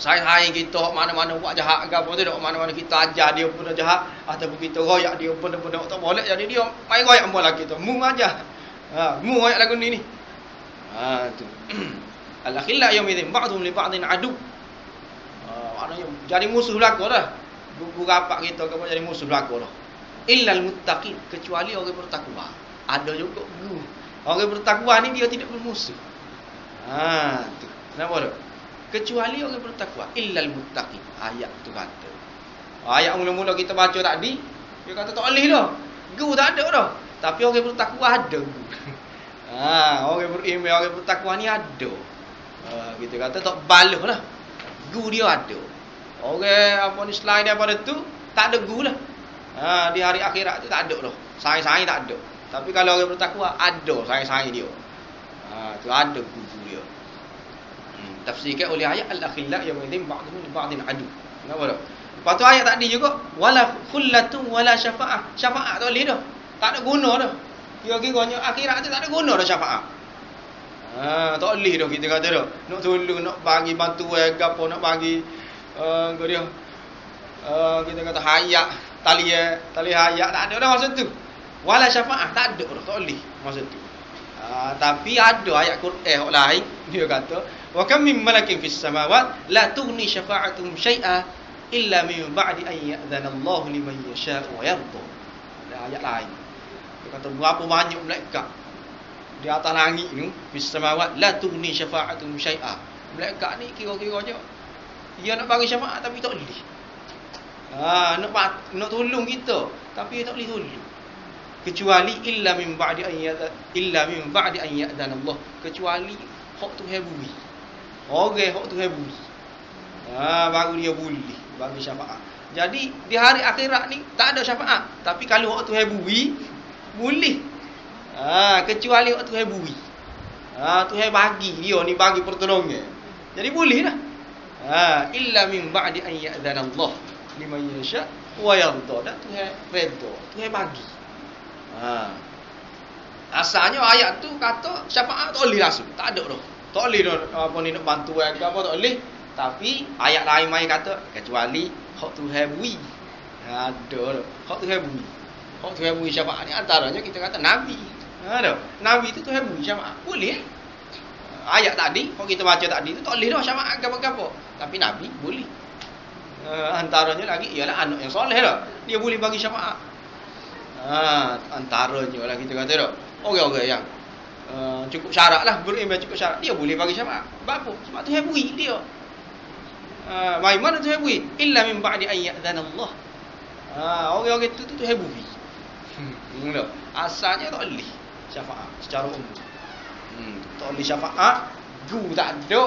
Saing-saing kita mana-mana buat jahat ke apa tu dak, mana-mana kita ajar dia benda jahat ataupun kita royak dia benda-benda tak boleh, jadi dia mai royak bola kita. Mu ajar. Mu royak lagu ni. Tu. Al-akhilla yawmidzin ba'dhum li ba'din adu. Maknanya jadi musuh belaka dah. Gugu rapat kita ke jadi musuh belaka dah. Illal muttaqin, kecuali orang bertakwa. Ada juga gu. Orang bertakwa ni dia tidak bermusuh. Tu. Kenapa dah? Kecuali orang bertakwa. Illal muttaqin. Ayat tu kata. Ayat mula-mula kita baca tadi, dia kata tak boleh dah. Gu tak ada dah. Tapi orang bertakwa ada gu. Orang beriman, orang bertakwa ni ada. Kita kata tak baluh lah. Gu dia ada. Orang apa ni selain daripada tu tak ada gu lah. Di hari akhirat tu tak ada dah. Saing-saing tak ada. Tapi kalau orang bertakwa ada saing-saing dia. Tu ada gu dia. Tafsirkan oleh ayat al-akhilla yawmidzin ba'dhum li ba'din adu. Kenapa dah? Lepas tu ayat tadi juga wala khullatun wala syafa'ah. Syafaat tak boleh dah. Tak ada guna dah. Kira-kiranya akhirat tu tak ada guna dah syafaat. Tak boleh dah kita kata dah. Nak tolong, nak bagi bantuan ke apa, nak bagi dia kita kata hayat, tali hayat tak ada dah masa tu. Wala syafaat tak ada dah, tak boleh masa tu. Tapi ada ayat Quran lain dia kata wa kam min malakin fis samawat la tughni syafa'atuhum syai'a illa min ba'di an ya'dhana Allah liman yasha'u wa yarda. Ayat lain. Dia kata berapa banyak malaikat di atas langit ni, fis samawat la tughni syafa'atuhum syai'a. Malaikat ni kira-kiranya dia nak bagi syafaat tapi tak boleh. Nak tolong kita tapi dia tak boleh tolong. Kecuali illa min ba'di an ya'dana Allah, kecuali hak Tuhan bui. Orang hak Tuhan bui. Baru dia boleh bagi syafaat. Jadi di hari akhirat ni tak ada syafaat, tapi kalau hak Tuhan bui boleh. Kecuali hak Tuhan bui. Tuhan bagi dia ni, bagi pertolongan. Jadi boleh dah. Illa min ba'di an ya'dana Allah liman yasha wa yarda. Dan Tuhan redha, Tuhan bagi. Asalnya ayat tu kata syafaat tak boleh langsung, tak ada dah. Tak boleh dah apa ni nak bantu ke apa tak boleh. Tapi ayat lain mai kata kecuali hak Tuhan bui. Ada dah. Hak Tuhan bui. Hak Tuhan bui syafaat ni antaranya kita kata nabi. Ada. Nabi tu Tuhan bui syafaat. Boleh. Ayat tadi, kalau kita baca tadi tu tak boleh dah syafaat apa-apa. Tapi nabi boleh. Antaranya lagi ialah anak yang soleh lah. Dia boleh bagi syafaat. Antaranya lah kita kata tak. Orang-orang yang cukup syarat lah, beriman cukup syarat, dia boleh bagi syafaat. Sebab apa? Sebab Tuhan beri dia. Bagaimana Tuhan beri? Illa min ba'di an ya'dhana Allah. Orang-orang itu Tuhan beri. Asalnya tak boleh syafaat secara umum. Tak boleh syafaat, gu tak ada.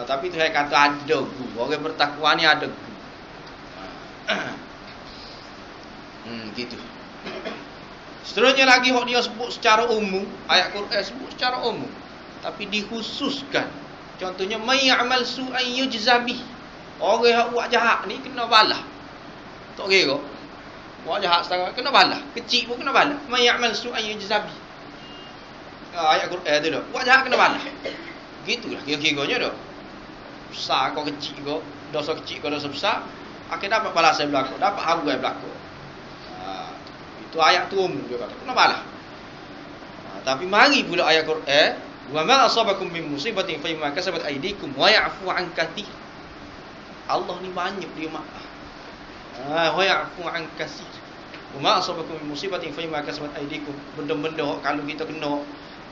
Tapi Tuhan kata ada gu. Orang bertakwa ni ada gu. Gitu. Seterusnya lagi hok dia sebut secara umum, ayat Quran sebut secara umum, tapi dikhususkan. Contohnya may ya'mal su'an yujza bih. Orang yang buat jahat ni kena balah. Tak kira. Buat jahat setara kena balah. Kecil pun kena balah. May ya'mal su'an yujza bih. Ayat Quran tu dah. Buat jahat kena balah. Gitulah kira-kiranya dah. Besar kau kecil kau, dosa kecil kau dosa besar, akan dapat balasan berlaku, dapat haru yang berlaku. Itu ayat tu umum dia kata. Kena balah. Tapi mari pula ayat Quran, wa ma asabakum min musibatin fa bima kasabat aydikum wa ya'fu an katsir. Allah ni banyak dia maaf. Wa ya'fu an katsir. Wa ma asabakum min musibatin fa bima kasabat aydikum. Benda-benda kalau kita kena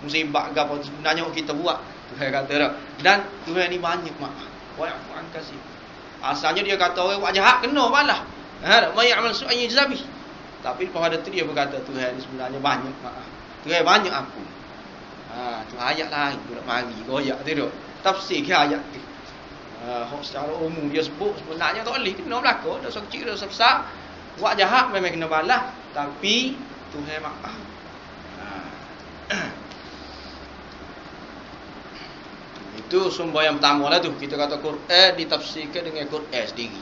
musibah ke apa sebenarnya kita buat. Tuhan kata dah. Dan Tuhan ni banyak maaf. Wa ya'fu an katsir. Asalnya dia kata orang buat jahat kena balah. Ma ya'mal su'an yajzabi. Tapi pada tu dia berkata Tuhan ni sebenarnya banyak maaf. Tuhan banyak ampun. Tu ayat lain pula mari goyak tu duk. Tafsir ke ayat tu. Secara umum dia sebut sebenarnya tak boleh kena berlaku dosa kecil dosa besar. Buat jahat memang kena balas, tapi Tuhan maaf. Itu sumber yang pertama lah tu. Kita kata Quran ditafsirkan dengan Quran sendiri.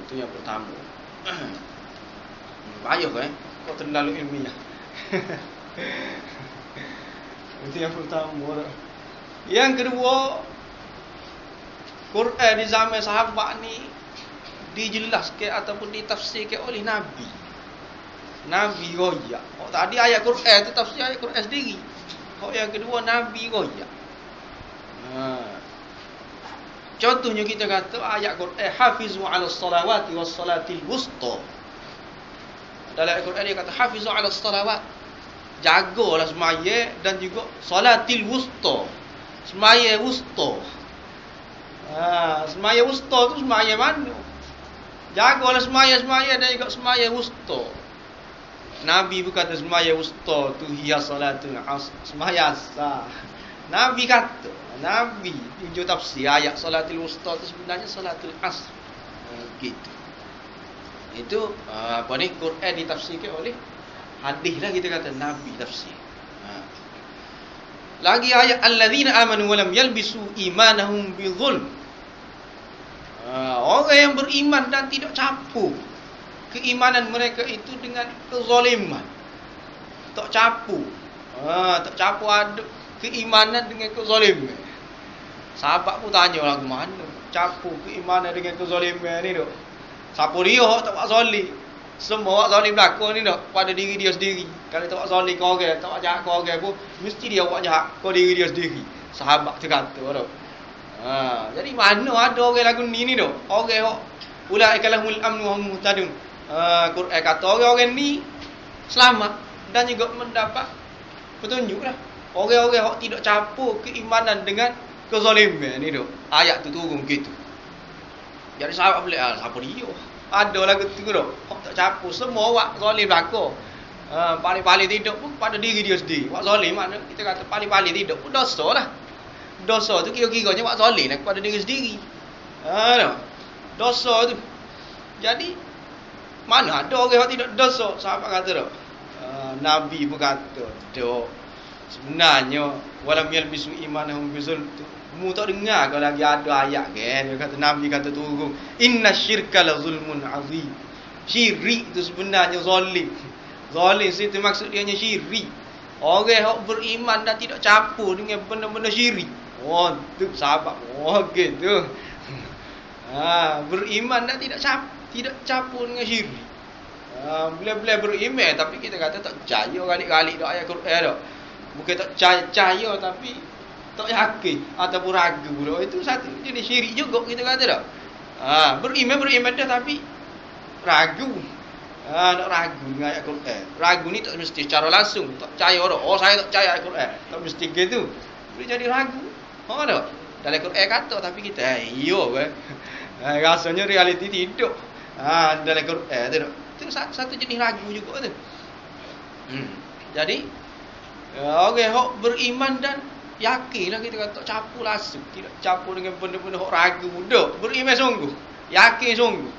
Itu yang pertama. Payah kau terlalu ilmiah. Itu yang pertama. Yang kedua, Quran di zaman sahabat ni dijelaskan ataupun ditafsirkan oleh Nabi. Nabi royak. Tadi ayat Quran tu tafsir ayat Quran sendiri. Yang kedua Nabi royak. Contohnya kita kata ayat Quran hafizu 'alas salawati was salatil wusta. Dalam Al-Quran dia kata hafizu 'alas salawat. Jagalah semaya dan juga salatil wusta. Semaya wusta. Semaya wusta tu semaya mana? Jagalah semaya-semaya dan juga semaya wusta. Nabi berkata semaya wusta tu hiya salatul asr. Semaya asar. Nabi kata, Nabi tunjuk tafsir ayat salatul wusta tu sebenarnya salatul asr. Gitu. Itu apa ni Quran ditafsirkan oleh hadis lah kita kata Nabi tafsir. Lagi ayat allazina amanu wa lam yalbisu imanahum bizulm. Orang yang beriman dan tidak campur keimanan mereka itu dengan kezaliman. Tak campur. Tak campur ada keimanan dengan kezaliman. Sahabat pun tanya lah ke mana campur keimanan dengan kezaliman ni dok. Siapa dia tak buat zalim? Semua buat zalim berlaku ni tak pada diri dia sendiri. Kalau tak buat zalim kau orang, tak buat jahat kau orang pun mesti dia buat jahat kau diri dia sendiri. Sahabat tu kata tak. Jadi mana ada orang lagu ni tak? Orang hok ulaika lahumul amnu wa hum muhtadun. Quran kata orang-orang ni selamat dan juga mendapat petunjuk lah. Orang-orang hok tidak campur keimanan dengan kezaliman ni tak. Ayat tu turun begitu. Jadi sahabat boleh siapa dia? Ada lagu tu dah. Hok tak campur semua buat zalim berlaku. Paling-paling tidak pun pada diri dia sendiri. Buat zalim mana kita kata paling-paling tidak pun dosa lah. Dosa tu kira-kiranya buat zalim lah kepada diri sendiri. Dosa tu. Jadi mana ada orang yang tidak dosa? Sahabat kata dah. Nabi pun kata dah. Sebenarnya walam yalbisu imanahum bizulm tu. Mu tak dengar kalau lagi ada ayat kan dia kata Nabi kata turun inna syirka la zulmun azim. Syirik itu sebenarnya zalim. Zalim situ maksud dia hanya syirik. Orang yang beriman dan tidak campur dengan benda-benda syirik. Tu sahabat. Gitu. Beriman dan tidak campur dengan syirik. Bila-bila beriman tapi kita kata tak percaya kali-kali dak ayat Quran dak. Bukan tak percaya tapi tak yakin ataupun ragu pula. Itu satu jenis syirik juga kita kata dah. Beriman dah tapi ragu. Nak ragu dengan ayat Quran. Ragu ni tak mesti secara langsung, tak percaya orang. Oh, saya tak percaya ayat Quran. Tak mesti gitu. Boleh jadi ragu. Tak? Dalam Quran kata tapi kita iyo kan. Rasanya realiti tidak. Dalam Quran tu. Itu satu jenis ragu juga tu. Jadi orang hok beriman dan yakinlah kita kata campur langsung, tidak campur dengan benda-benda hok ragu dah. Beriman sungguh, yakin sungguh.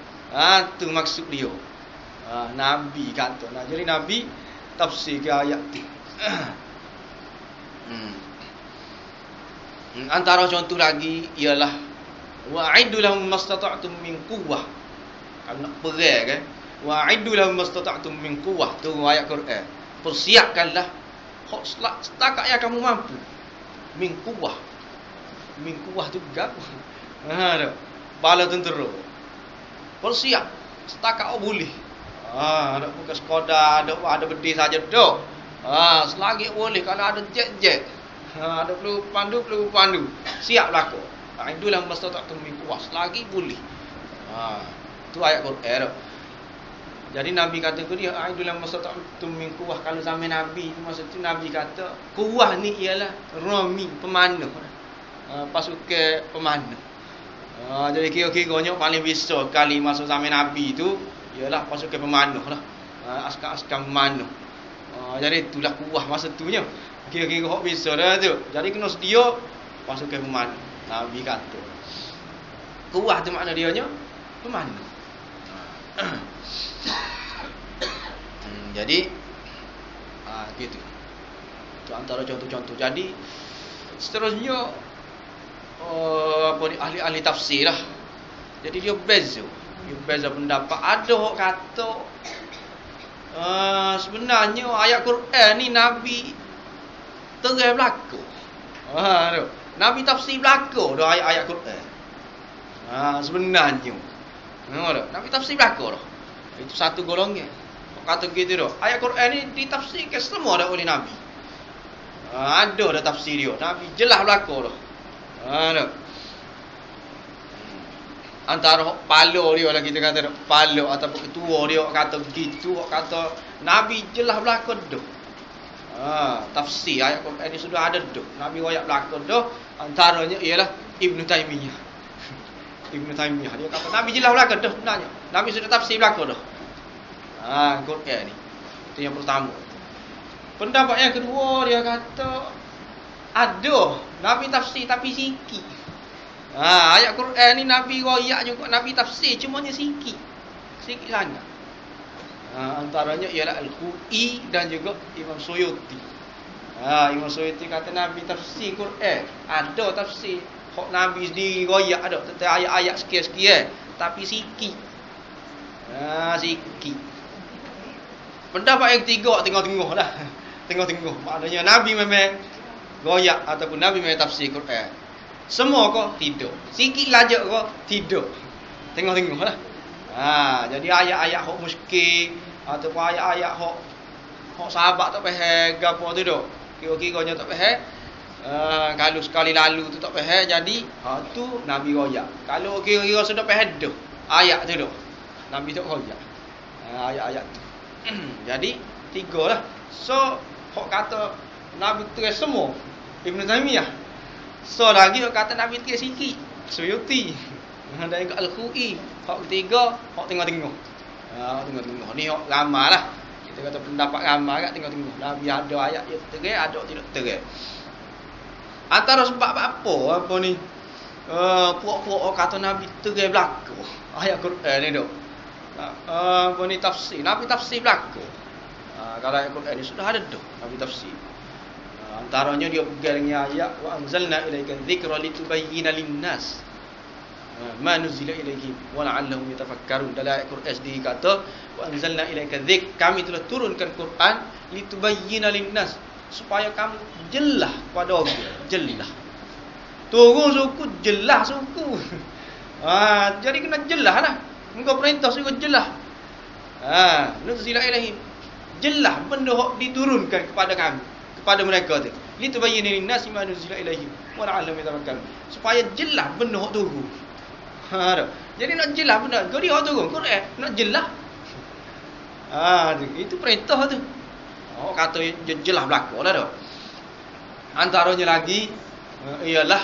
Tu maksud dia. Nabi kata. Jadi Nabi tafsir ke ayat tu. Antara contoh lagi ialah wa'iddu lahum mastata'tum min quwwah. Kalau nak perang kan, wa'iddu lahum mastata'tum min quwwah, tu ayat Quran. Persiapkanlah setakat yang kamu mampu. Min quwwah. Min quwwah tu gapo? Bala tentera. Persiap setakat boleh. Ada bukan sekadar ada berdiri saja dak. Selagi boleh, kalau ada jet. Ada perlu pandu. Siap laku. Itulah mastata'tum min quwwah. Selagi boleh. Tu ayat Quran. Jadi Nabi kata ke dia, itulah mastata'tum min quwwah. Kalau zaman Nabi, maksud tu Nabi kata, quwwah ni ialah rami, pemanah. Pasukan pemanah. Jadi kira-kiranya paling besar kali masuk zaman Nabi tu ialah pasukan pemanah lah. Askar-askar pemanah. Jadi itulah kuah masa tunya. Kira-kira hok bisa dah tu. Jadi kena sedia pasukan pemanah. Nabi kata. Kuah tu makna dia nya pemanah. Jadi gitu. Itu antara contoh-contoh. Jadi seterusnya ahli-ahli tafsir lah. Jadi dia beza pendapat. Ada orang kata sebenarnya ayat Quran ni Nabi terang berlaku. Nabi tafsir berlaku dah ayat-ayat Quran. Sebenarnya. Nabi tafsir berlaku dah. Itu satu golongan. Kata gitu dah. Ayat Quran ni ditafsirkan semua dah oleh Nabi. Ada dah tafsir dia. Nabi jelas berlaku dah. Antara palo dia lah kita kata palo ataupun ketua dia kata begitu, kata Nabi jelas berlaku dah. Tafsir ayat Quran ini sudah ada dah. Nabi royak berlaku dah. Antaranya ialah Ibn Taymiyah. Dia kata Nabi jelas berlaku dah sebenarnya. Nabi sudah tafsir berlaku dah. Quran ni. Itu yang pertama. Pendapat yang kedua dia kata ada Nabi tafsir tapi sikit. Ayat Quran ni Nabi royak juga, Nabi tafsir cumanya sikit sangat. Antaranya ialah Al-Khoi dan juga Imam Suyuti. Imam Suyuti kata Nabi tafsir Quran ada tafsir hok Nabi sendiri royak ada tentang ayat-ayat sekian-sekian tapi sikit. Sikit. Pendapat yang ketiga tengah-tengah lah. Tengah-tengah. Maknanya Nabi memang royak ataupun Nabi memang tafsir Quran. Semua kau tidak. Sikit lajak kau tidak. Tengok-tengok lah. Jadi ayat-ayat hok muskil ataupun ayat-ayat hok sahabat tak faham gapo tu dak. Kira-kiranya tak faham. Kalau sekali lalu tu tak faham, jadi tu Nabi royak. Kalau kira-kira sudah faham dah ayat tu dak. Nabi tak royak. Ayat-ayat tu. Jadi tiga lah. So hok kata Nabi tu semua Ibn Taymiyah. So lagi orang kata Nabi tiga sikit Suyuti. Dan juga Al-Khoi. Hak ketiga hak tengah-tengah. Tengah-tengah ni hak ramai lah. Kita kata pendapat ramai kat tengah-tengah. Nabi ada ayat yang terang, ada tidak terang. Antara sebab apa ni puak-puak orang kata Nabi terang berlaku ayat Quran ni dok. Ni tafsir Nabi tafsir berlaku. Kalau ayat Quran ni sudah ada dah Nabi tafsir. Antaranya dia pegang dengan ayat wa anzalna ilaika dzikra litubayyana lin-nas ma nuzila ilaihim wa la'allahum yatafakkarun. Dalam ayat Quran sendiri kata wa anzalna ilaika dzik, kami telah turunkan Quran litubayyana lin-nas, supaya kamu jelas pada orang. Jelas. Turun suku jelas suku. Jadi kena jelas lah. Engkau perintah suku jelas. Nuzila ilaihim. Jelas benda hok diturunkan kepada kami, pada mereka tu. Litubayyana lin-nas ma nuzila ilaihim wa la'allahum yatafakkarun. Supaya jelas benda hok turun. Jadi nak jelas pun nak. Kau dia turun Quran, nak jelas. Itu perintah tu. Kata jelas berlaku dah tu. Antaranya lagi ialah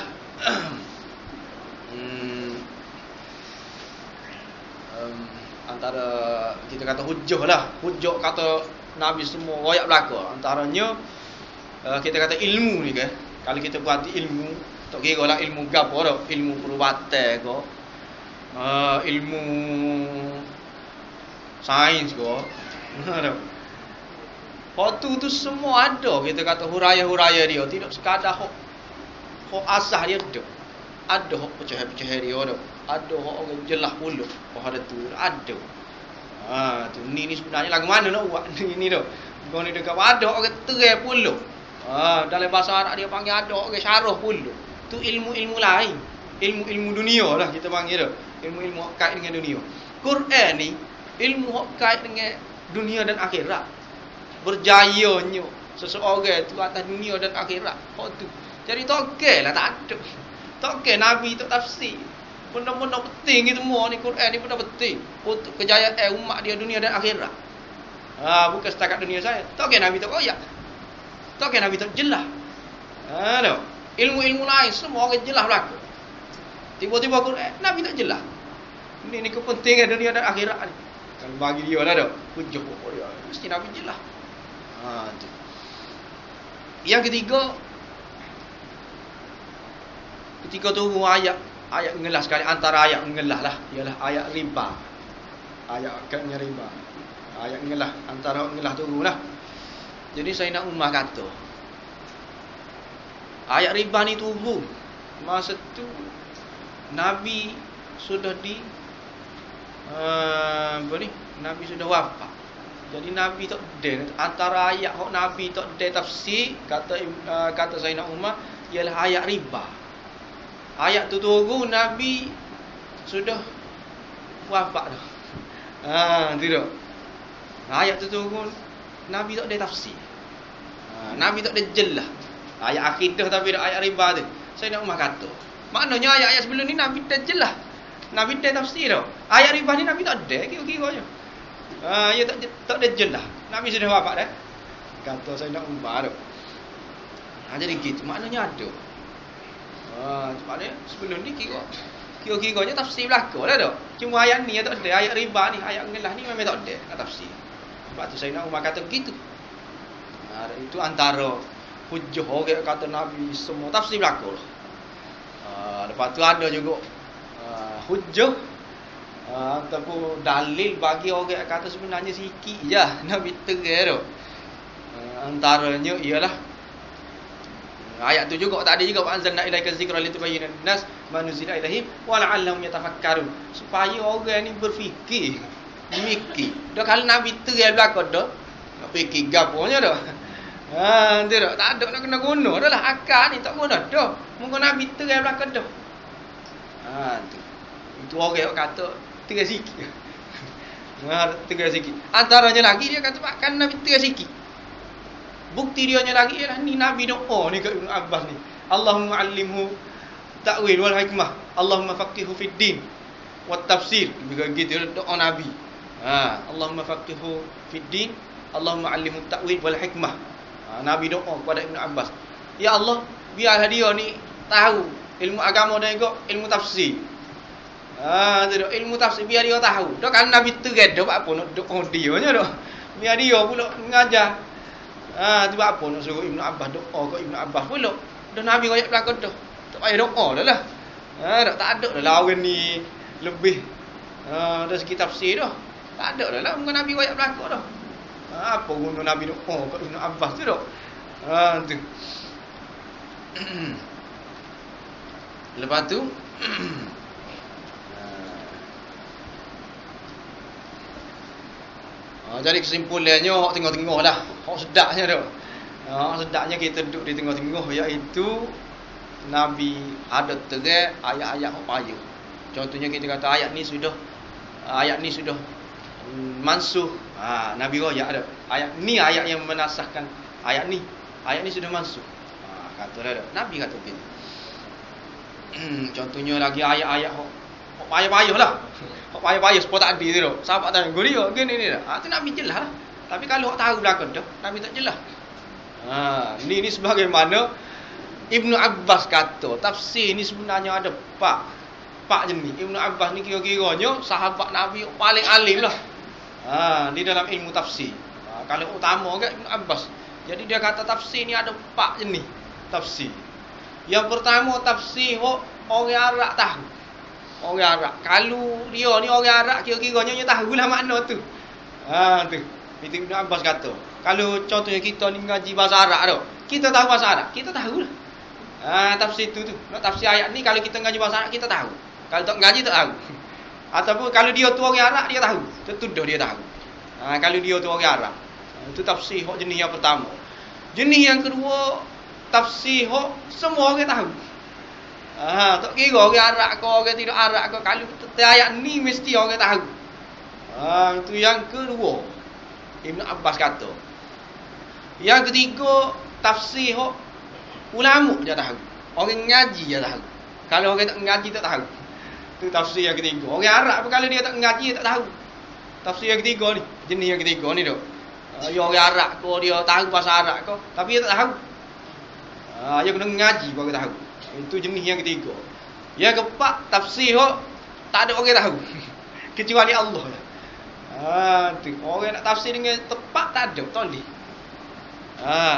antara kita kata hujah lah. Hujah kata Nabi semua royak berlaku. Antaranya kita kata ilmu ni ke. Kalau kita berarti ilmu, tak kira lah ilmu gapo dah. Ilmu perubatan ke, ilmu sains ke. Waktu tu semua ada. Kita kata huraya-huraya dia. Tidak sekadar hok asah dia ada. Ada hok pecah-pecah dia ada. Ada hok orang jelas pula. Ada tu ada. Tu ni sebenarnya lagu mana nak buat ni tu. Kau ni dekat ada orang terai pula. Dalam bahasa Arab dia panggil ada orang syarah pula. Tu ilmu-ilmu lain. Ilmu-ilmu dunia lah kita panggil tu. Ilmu-ilmu hok kait dengan dunia. Quran ni ilmu hok kait dengan dunia dan akhirat. Berjayanya seseorang tu atas dunia dan akhirat. Hok tu. Jadi tak okey lah, tak ada. Tak okey Nabi tak tafsir. Benda-benda penting ni semua ni, Quran ni benda penting untuk kejayaan umat dia dunia dan akhirat. Bukan setakat dunia saya. Tak okey Nabi tak koyak. Tak okey Nabi tak jelas. No. Ilmu-ilmu lain semua orang jelas berlaku. Tiba-tiba Quran Nabi tak jelas. Ni kepentingan dunia dan akhirat ni. Kalau bagi dia lah dah. Hujah dia. Mesti Nabi jelas. Tu. Yang ketiga tu ayat mengelah sekali. Antara ayat mengelah lah ialah ayat riba. Ayat akadnya riba. Ayat mengelah. Antara mengelah tu lah. Jadi saya nak Umar kata ayat riba ni turun masa tu Nabi sudah Nabi sudah wafat. Jadi Nabi tak ada. Antara ayat hok Nabi tak ada tafsir, kata Sayyidina Umar, ialah ayat riba. Ayat tu turun Nabi sudah wafat dah. Tidak. Ayat tu turun Nabi tak ada tafsir. Nabi tak ada jelas. Ayat akidah tapi ada ayat riba tu. Sayyidina Umar kata, maknanya ayat-ayat sebelum ni Nabi dah jelas. Nabi dah tafsir dah. Ayat riba ni Nabi tak ada, kira-kira je. Ya tak ada jelas. Nabi sudah wafat dah. Kata Sayyidina Umar tu. Jadi gitu, maknanya ada. Maknanya sebelum ni kira-kiranya tafsir belaka lah tu. Cuma ayat ni tak ada, ayat riba ni, ayat ngelah ni memang tak ada nak tafsir. Sebab tu Sayyidina Umar kata begitu. Itu antara hujah orang kata Nabi semua tafsir belaka lah. Lepas tu ada juga hujah ataupun dalil bagi orang yang kata sebenarnya sikit je Nabi terai tu. Antaranya ialah ayat tu juga tak ada juga wa anzalna ilaika dzikra litubayyana lin-nas ma nuzila ilaihim wa la'allahum yatafakkarun. Supaya orang ni berfikir, mikir. Dah kalau Nabi terai belaka dah, nak fikir gaponya dah. Tidak, tak ada nak kena guna dah lah. Akal ni tak guna dah. Mungkin Nabi terai belaka dah. Itu orang yang kata terai sikit. Terai sikit. Antaranya lagi dia kata kan Nabi terai sikit. Bukti dia lagi ialah ni Nabi doa ni kat Ibn Abbas ni. Allahumma allimhu ta'wil wal hikmah. Allahumma faqihu fid din wat tafsir. Begitu doa Nabi. Allahumma faqihu fid din, Allahumma allimhu ta'wil wal hikmah. Nabi doa kepada Ibn Abbas, ya Allah, biarlah dia ni tahu ilmu agama dan juga ilmu tafsir. Ilmu tafsir biar dia tahu. Dak kan Nabi terai dak apa nak doa dia nya dak. Biar dia pula mengajar. Tu apa nak suruh Ibn Abbas doa ke Ibn Abbas pula. Dah Nabi royak belaka dah. Tak payah doa dah lah. Tak ada dah lah orang ni lebih dari segi tafsir dah. Tak ada dah lah muka Nabi royak belaka dah. Apa guna Nabi doa ke Ibn Abbas tu dah. Tu. Lepas tu jadi kesimpulannya hok tengah-tengah dah. Hok sedaknya tu. Sedaknya kita duduk di tengah-tengah, iaitu Nabi ada terai ayat-ayat hok payah. Contohnya kita kata ayat ni sudah mansuh. Nabi royak ada. Ayat ni ayat yang menasahkan ayat ni. Ayat ni sudah mansuh. Kata dah. Nabi kata begitu. Contohnya lagi ayat-ayat hok payah-payah lah. Payah-payah supaya tak ada tu. Sahabat tanya, "Gori gini ni dah." Tu Nabi jelas lah. Tapi kalau hok tahu belakang tu, Nabi tak jelas. Ini sebagaimana Ibnu Abbas kata, tafsir ni sebenarnya ada pak jenis. Ibnu Abbas ni kira-kiranya sahabat Nabi paling alim lah. Di dalam ilmu tafsir. Kalau utama kan Ibnu Abbas. Jadi dia kata tafsir ni ada 4 jenis tafsir. Yang pertama tafsir orang Arab tahu. Orang Arab. Kalau dia ni orang Arab kira-kiranya dia tahulah makna tu. Tu. Itu Ibnu Abbas kata. Kalau contohnya kita ni ngaji bahasa Arab tu, kita tahu bahasa Arab, kita tahulah. Tafsir tu. Nak tafsir ayat ni kalau kita ngaji bahasa Arab kita tahu. Kalau tak ngaji tak tahu. Ataupun kalau dia tu orang Arab dia tahu. Tentu dia tahu. Kalau dia tu orang Arab. Itu tafsir jenis yang pertama. Jenis yang kedua tafsir semua orang tahu. Tak kira orang Arab ke orang tidak Arab ke, kalau ayat ni mesti orang tahu. Itu yang kedua. Ibnu Abbas kata. Yang ketiga tafsir ulama dia tahu. Orang ngaji dia tahu. Kalau orang tak ngaji tak tahu. Itu tafsir yang ketiga. Orang Arab pun kalau dia tak ngaji dia tak tahu. Tafsir yang ketiga ni, jenis yang ketiga ni tu. Dia orang Arab ke, dia tahu bahasa Arab ke, tapi dia tak tahu. Dia kena ngaji baru tahu. Itu jenis yang ketiga. Yang keempat tafsir tak ada orang tahu. Kecuali Allah. Tu orang nak tafsir dengan tepat tak ada, tak boleh.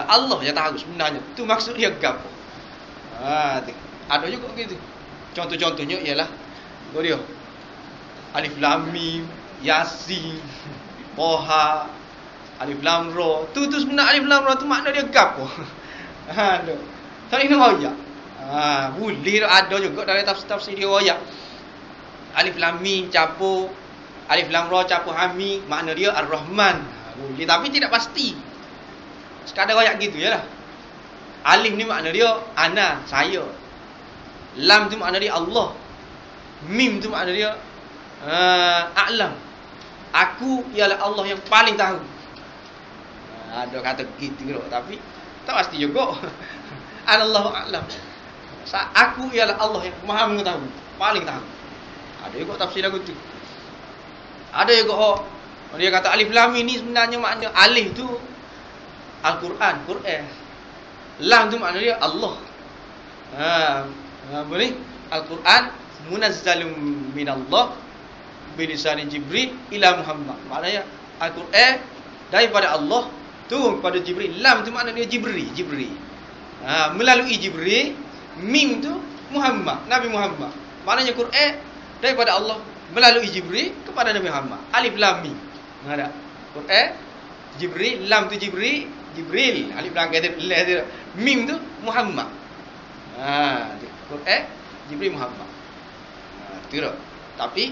Allah yang tahu sebenarnya. Tu maksud dia gapo. Tu. Ada juga gitu. Contoh-contohnya ialah dia Alif Lam Mim, Yasin, Toha, Alif Lam Ra. Tu sebenarnya Alif Lam Ra tu makna dia gapo. Tu. Tak ini ayat. Boleh ada juga dalam tafsir dia ayat. Alif Lam Mim campur Alif Lam Ra campur Hamim, makna dia Ar-Rahman. Boleh tapi tidak pasti. Sekadar ayat gitu je lah. Alif ni makna dia ana, saya. Lam tu makna dia Allah. Mim tu makna dia a'lam. Aku ialah Allah yang paling tahu. Ada kata gitu tapi tak pasti juga. Anallahu a'lam. Aku ialah Allah yang Maha mengetahui, paling tahu. Ada juga tafsir lagu tu. Ada juga dia kata alif lam ini sebenarnya makna alif tu Al-Quran, Quran. Lam tu makna dia Allah. Boleh? Al-Quran munazzalun minallah bilisan Jibril ila Muhammad. Maknanya Al-Quran daripada Allah turun kepada Jibril. Lam tu makna dia Jibril. Melalui Jibril. Mim tu Muhammad, Nabi Muhammad. Maknanya Quran daripada Allah melalui Jibril kepada Nabi Muhammad. Alif lam mim. Ada. Quran Jibril, lam tu Jibril, alif lam kata dia. Mim tu Muhammad. Quran Jibril Muhammad. Itu dah. Tapi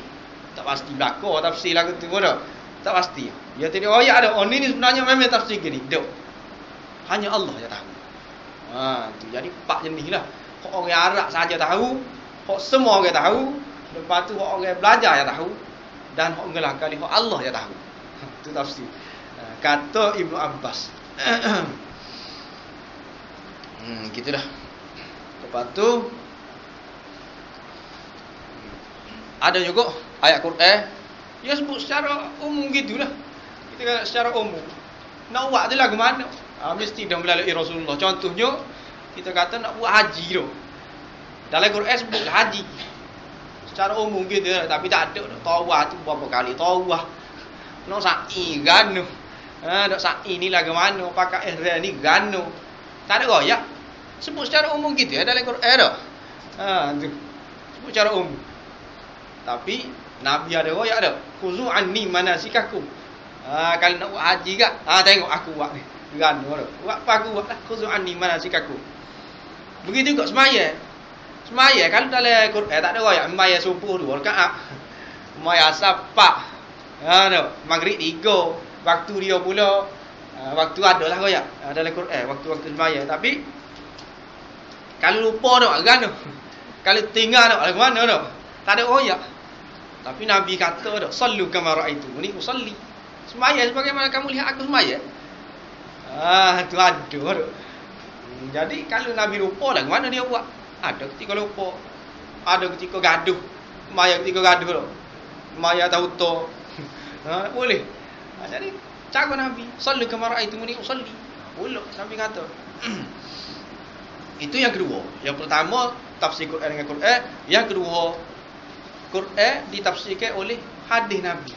tak pasti belaka tafsir lagu tu dah. Tak pasti. Ya tadi ayat ada. Ni sebenarnya memang tafsir gini. Dak. Hanya Allah yang tahu. Tu jadi 4 jenis lah. Orang Arab saja tahu, semua orang tahu. Lepas tu orang belajar yang tahu, dan orang ngelakali Allah yang tahu. Itu tafsir. Kata Ibnu Abbas. Gitu dah. Lepas tu ada juga ayat Quran dia sebut secara umum gitulah. Kita kata secara umum. Nak buat tu lah ke mana? Mesti dah melalui Rasulullah. Contohnya kita kata nak buat haji tu. Dalam Quran sebut haji. Secara umum gitu, tapi tak ada tawaf tu berapa kali tawaf. Nak sa'i gano. Nak sa'i ni lah ke mana? Pakai ihram ni gano. Tak ada royak. Sebut secara umum gitu ya dalam Quran dah. Tu. Sebut secara umum. Tapi Nabi ada royak dah. Khuzu anni manasikakum. Kalau nak buat haji kan, tengok aku buat ni. Gano dah. Buat apa aku buat lah. Khuzu anni manasikakum. Begitu juga semaya. Semaya kalau dalam Quran tak ada royak semaya subuh 2 rakaat. Semaya asar 4. Maghrib 3. Waktu dia pula waktu adalah royak dalam Quran waktu-waktu semaya. Tapi kalau lupa dak kan. Kalau tinggal dak ke mana dak. Tak ada royak. Tapi Nabi kata dak sallu kama raaitu. Ni usalli. Semaya sebagaimana kamu lihat aku semaya. Tu ada dak. Jadi kalau Nabi lupa lah mana dia buat? Ada ketika lupa, ada ketika gaduh maya 3 gaduh dah. Maya tahu to. Boleh. Jadi cara Nabi, sallu kama raaitumuni usalli. Boleh Nabi kata. Itu yang kedua. Yang pertama tafsir Quran dengan Quran, yang kedua Quran ditafsirkan oleh hadis Nabi.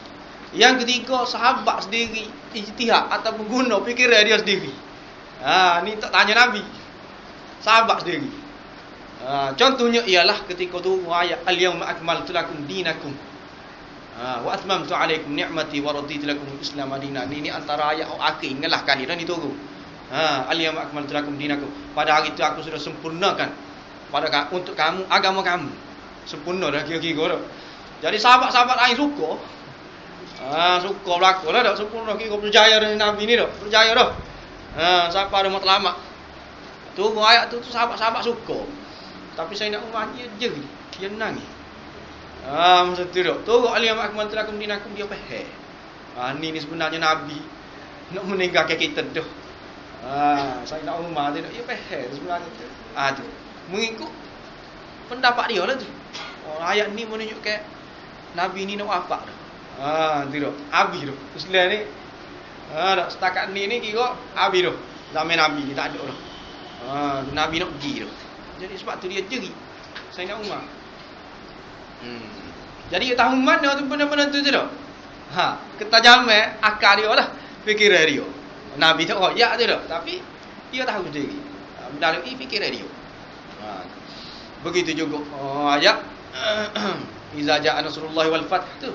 Yang ketiga sahabat sendiri ijtihad ataupun guna fikiran dia sendiri. Ni tak tanya Nabi. Sahabat sendiri. Contohnya ialah ketika tu ayat al-yauma akmaltu lakum dinakum. Wa atmamtu alaikum ni'mati wa raditu lakum al-islam dinan. Ini antara ayat akhir ingatlah kali dan ditunggu. Al-yauma akmaltu lakum dinakum. Pada hari itu aku sudah sempurnakan untuk kamu agama kamu. Sempurna dah kira-kira dah. Jadi sahabat-sahabat lain suka. Suka berlaku lah dah sempurna kira percaya dengan Nabi ni dah. Percaya dah. Siapa ada matlamat. Tunggu ayat tu sahabat-sahabat suka. Tapi saya nak Umar dia jeri. Dia nangis. Masa tu dah. Tunggu al-yauma akmaltu lakum dinakum dia faham. Ni sebenarnya Nabi nak meninggalkan kita dah. Saya nak Umar dia nak dia faham sebenarnya tu. Tu. Mengikut pendapat dia lah tu. Ayat ni menunjukkan Nabi ni nak wafat dah. Tu dah. Habis dah. Islam ni dah setakat ni kira habis dah. Zaman Nabi ni tak ada dah. Nabi nak pergi dah. Jadi sebab tu dia jeri. Saya nak Umar. Jadi tahu mana tu benda-benda tu dah. Ketajaman akal dia lah. Fikiran dia. Nabi tak royak tu dah. Tapi dia tahu sendiri. Melalui fikiran dia. Begitu juga ayat iza ja'a nasrullahi wal fath tu.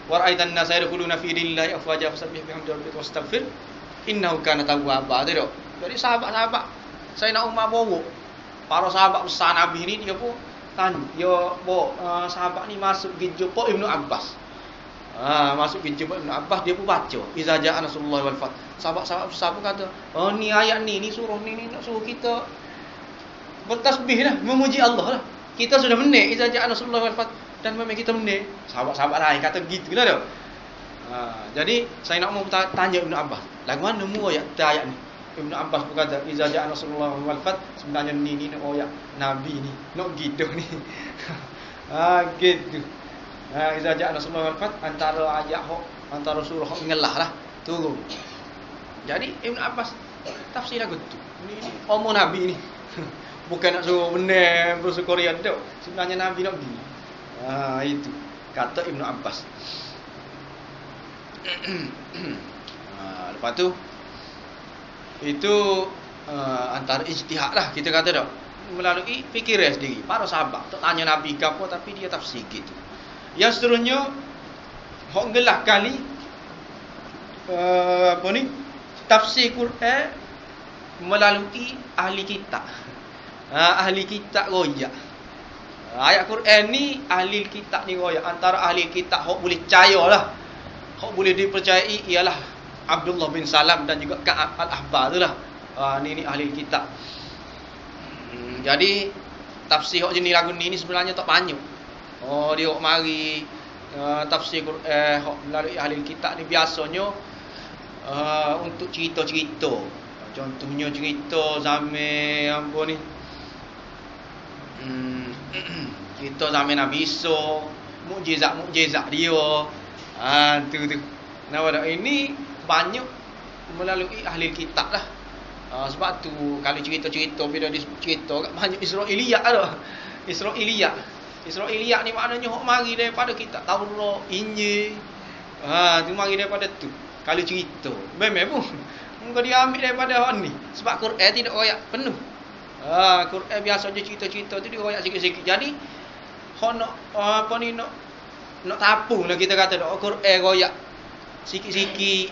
Wa ra'aitan nasa yadkhuluna fi dinillahi afwaja fasabbih bihamdi rabbika wastaghfir innahu kana tawwaba. Tu dah. Jadi sahabat-sahabat saya nak Umar bawa. Para sahabat besar Nabi ni dia pun tanya, dia bawa sahabat ni masuk pergi jumpa Ibnu Abbas. Masuk pergi jumpa Ibnu Abbas, dia pun baca iza ja'a nasrullahi wal fath. Sahabat-sahabat besar pun kata, ni ayat ni suruh ni nak suruh kita bertasbih lah, memuji Allah lah. Kita sudah menik iza ja'a nasrullahi wal fath dan memang kita menik. Sahabat-sahabat lain kata begitulah dah. Jadi saya nak mau tanya Ibnu Abbas, lagu mana mu ayat ni? Ibnu Abbas pun kata iza ja'a nasrullahi wal fath, sebenarnya ni nak ayat Nabi ni, nak gitu ni. Gitu. Iza ja'a nasrullahi wal fath antara ayat antara surah ngelah lah turun. Jadi Ibnu Abbas tafsir lagu tu. Ni omong Nabi ni. Bukan nak suruh benar bersyukur dia tu. Sebenarnya Nabi nak pergi. Itu kata Ibnu Abbas. Lepas tu itu antara ijtihad lah kita kata dah. Melalui fikiran sendiri. Para sahabat tak tanya Nabi ke apa tapi dia tafsir gitu. Yang seterusnya hok gelah kali tafsir Quran melalui ahli kitab. Ahli kitab royak. Ayat Quran ni ahli kitab ni royak. Antara ahli kitab hok boleh percayalah. Hok boleh dipercayai ialah Abdullah bin Salam dan juga Ka'ab al-Ahbar tu lah. Ni ahli kitab. Jadi tafsir hok jenis lagu ni sebenarnya tak banyak. Dia hok mari tafsir Quran hok melalui ahli kitab ni biasanya untuk cerita-cerita. Contohnya cerita zaman apa ni? Cerita zaman Nabi Isa, mukjizat-mukjizat dia. Tu. Nampak tak? Ini banyak melalui ahli kitab lah. Sebab tu kalau cerita-cerita bila dicerita banyak Israiliyat dah. Israiliyat ni maknanya hok mari daripada kitab Taurat, Injil. Tu mari daripada tu. Kalau cerita, memang pun engkau dia ambil daripada hok ni. Sebab Quran tidak royak penuh. Quran biasa je cerita-cerita tu dia royak sikit-sikit. Jadi hok nak apa ni nak tapung lah kita kata dak Quran royak sikit-sikit.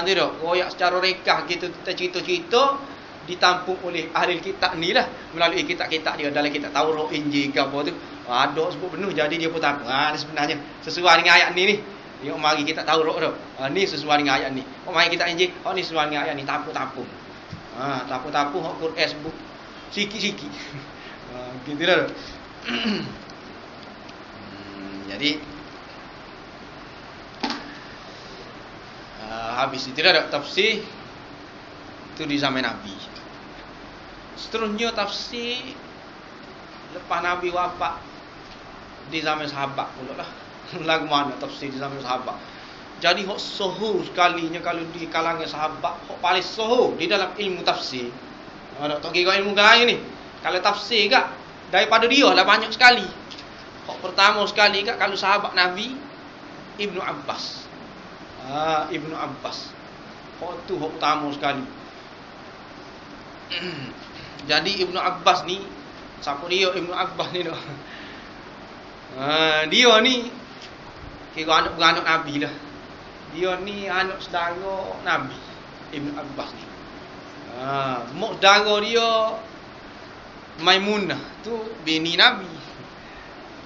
Tu dak royak secara rekah kita cerita-cerita ditampung oleh ahli kitab ni lah melalui kitab-kitab dia dalam kitab Taurat, Injil ke apa tu. Ada sebut penuh jadi dia pun tampung. Ni sebenarnya sesuai dengan ayat ni. Dia mari kita Taurat tu. Ni sesuai dengan ayat ni. Mari kita Injil, ni sesuai dengan ayat ni tampung-tampung. Tampung-tampung hok Quran sebut sikit-sikit. Gitulah. Jadi habis itu dah tafsir itu di zaman Nabi. Seterusnya tafsir lepas Nabi wafat di zaman sahabat pula lah. Lagu mana tafsir di zaman sahabat. Jadi hok sohu sekalinya kalau di kalangan sahabat, hok paling sohu di dalam ilmu tafsir. Ada tak kira ilmu lain ni. Kalau tafsir kak daripada dia lah banyak sekali. Hok pertama sekali kak kalau sahabat Nabi Ibnu Abbas. Ibnu Abbas. Hok tu hok pertama sekali. Jadi Ibnu Abbas ni, siapa dia Ibnu Abbas ni tu? Dia ni kira anak beranak Nabi lah. Dia ni anak saudara Nabi, Ibnu Abbas ni. Mak saudara dia Maimunah tu bini Nabi.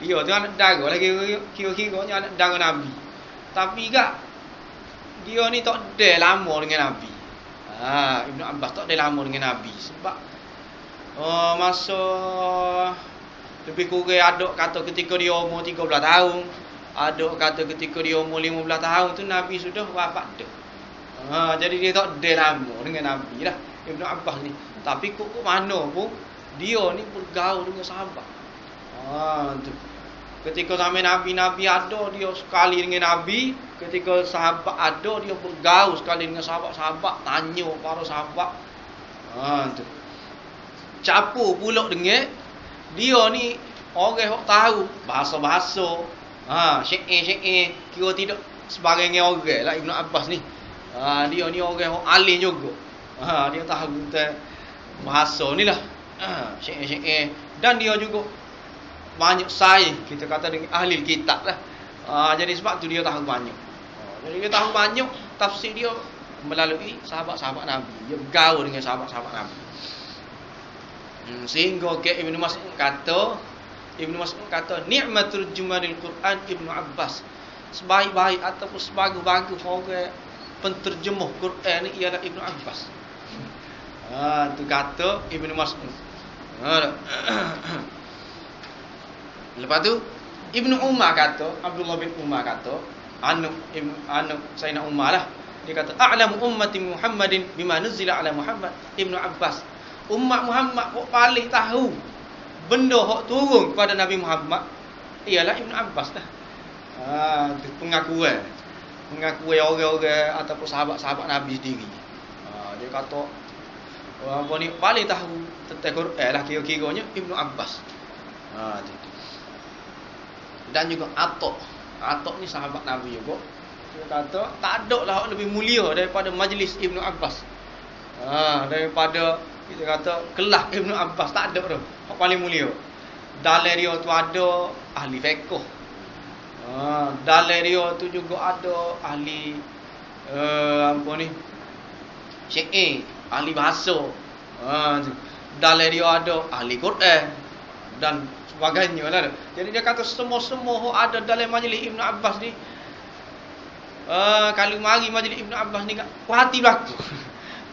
Dia tu anak saudara lah, kira-kiranya anak saudara Nabi. Tapi kak dia ni tak ada lama dengan Nabi. Ibnu Abbas tak ada lama dengan Nabi. Sebab masa lebih kurang ada kata ketika dia umur 13 tahun, ada kata ketika dia umur 15 tahun tu Nabi sudah wafat dah. Jadi dia tak ada lama dengan Nabi lah Ibnu Abbas ni. Tapi kok mana pun dia ni bergaul dengan sahabat. Tu. Ketika zaman Nabi ada, dia sekali dengan Nabi. Ketika sahabat ada, dia bergaul sekali dengan sahabat-sahabat, tanya para sahabat. Tu. Campur pula dengan dia ni orang yang tahu bahasa-bahasa. Syair-syair kira tidak sebagai orang lah Ibnu Abbas ni. Dia ni orang yang alim juga. Dia tahu tentang bahasa ni lah. Syair-syair. Dan dia juga banyak sains, kita kata dengan ahli kitab lah. Jadi sebab tu dia tahu banyak. Jadi dia tahu banyak tafsir dia melalui sahabat-sahabat Nabi. Dia bergaul dengan sahabat-sahabat Nabi. Sehingga Ibnu Mas'ud kata ni'matul jumalil Quran Ibnu Abbas. Sebaik-baik ataupun sebagus-bagus orang penterjemah Quran ni ialah Ibnu Abbas. Tu kata Ibnu Mas'ud. Lepas tu Ibnu Umar kata, Abdullah bin Umar kata, anak Sayyidina Umar lah. Dia kata a'lamu ummati Muhammadin bima nuzila ala Muhammad Ibnu Abbas. Umat Muhammad kok paling tahu benda hok turun kepada Nabi Muhammad ialah Ibnu Abbas dah. Pengakuan orang-orang ataupun sahabat-sahabat Nabi sendiri. Dia kata apa ni paling tahu tentang Quran lah kira-kiranya Ibnu Abbas. Dan juga Atok ni sahabat Nabi juga. Dia kata tak ada lah lebih mulia daripada majlis Ibnu Abbas. Daripada kita kata kelas Ibnu Abbas tak ada tu. Yang paling mulia. Dalam dia tu ada ahli fiqh. Dalam dia tu juga ada ahli syair, ahli bahasa. Dalam dia ada ahli Quran dan sebagainya lah. Jadi dia kata semua ada dalam majlis Ibnu Abbas ni. Kalau mari majlis Ibnu Abbas ni puas hati belaka.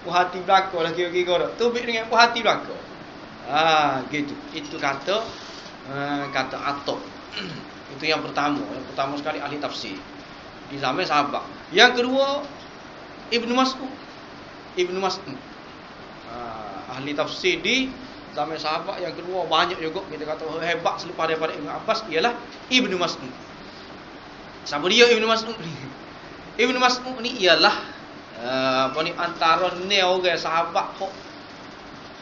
Puas hati belaka lah kira-kira dah. Tubik dengan puas hati belaka. Gitu. Itu kata Atok. Itu yang pertama. Yang pertama sekali ahli tafsir di zaman sahabat. Yang kedua Ibnu Mas'ud. Ahli tafsir di zaman sahabat yang kedua banyak juga kita kata hebat selepas daripada Ibnu Abbas ialah Ibnu Mas'ud. Siapa dia Ibnu Mas'ud ni? Ibnu Mas'ud ni ialah antara ni orang sahabat kok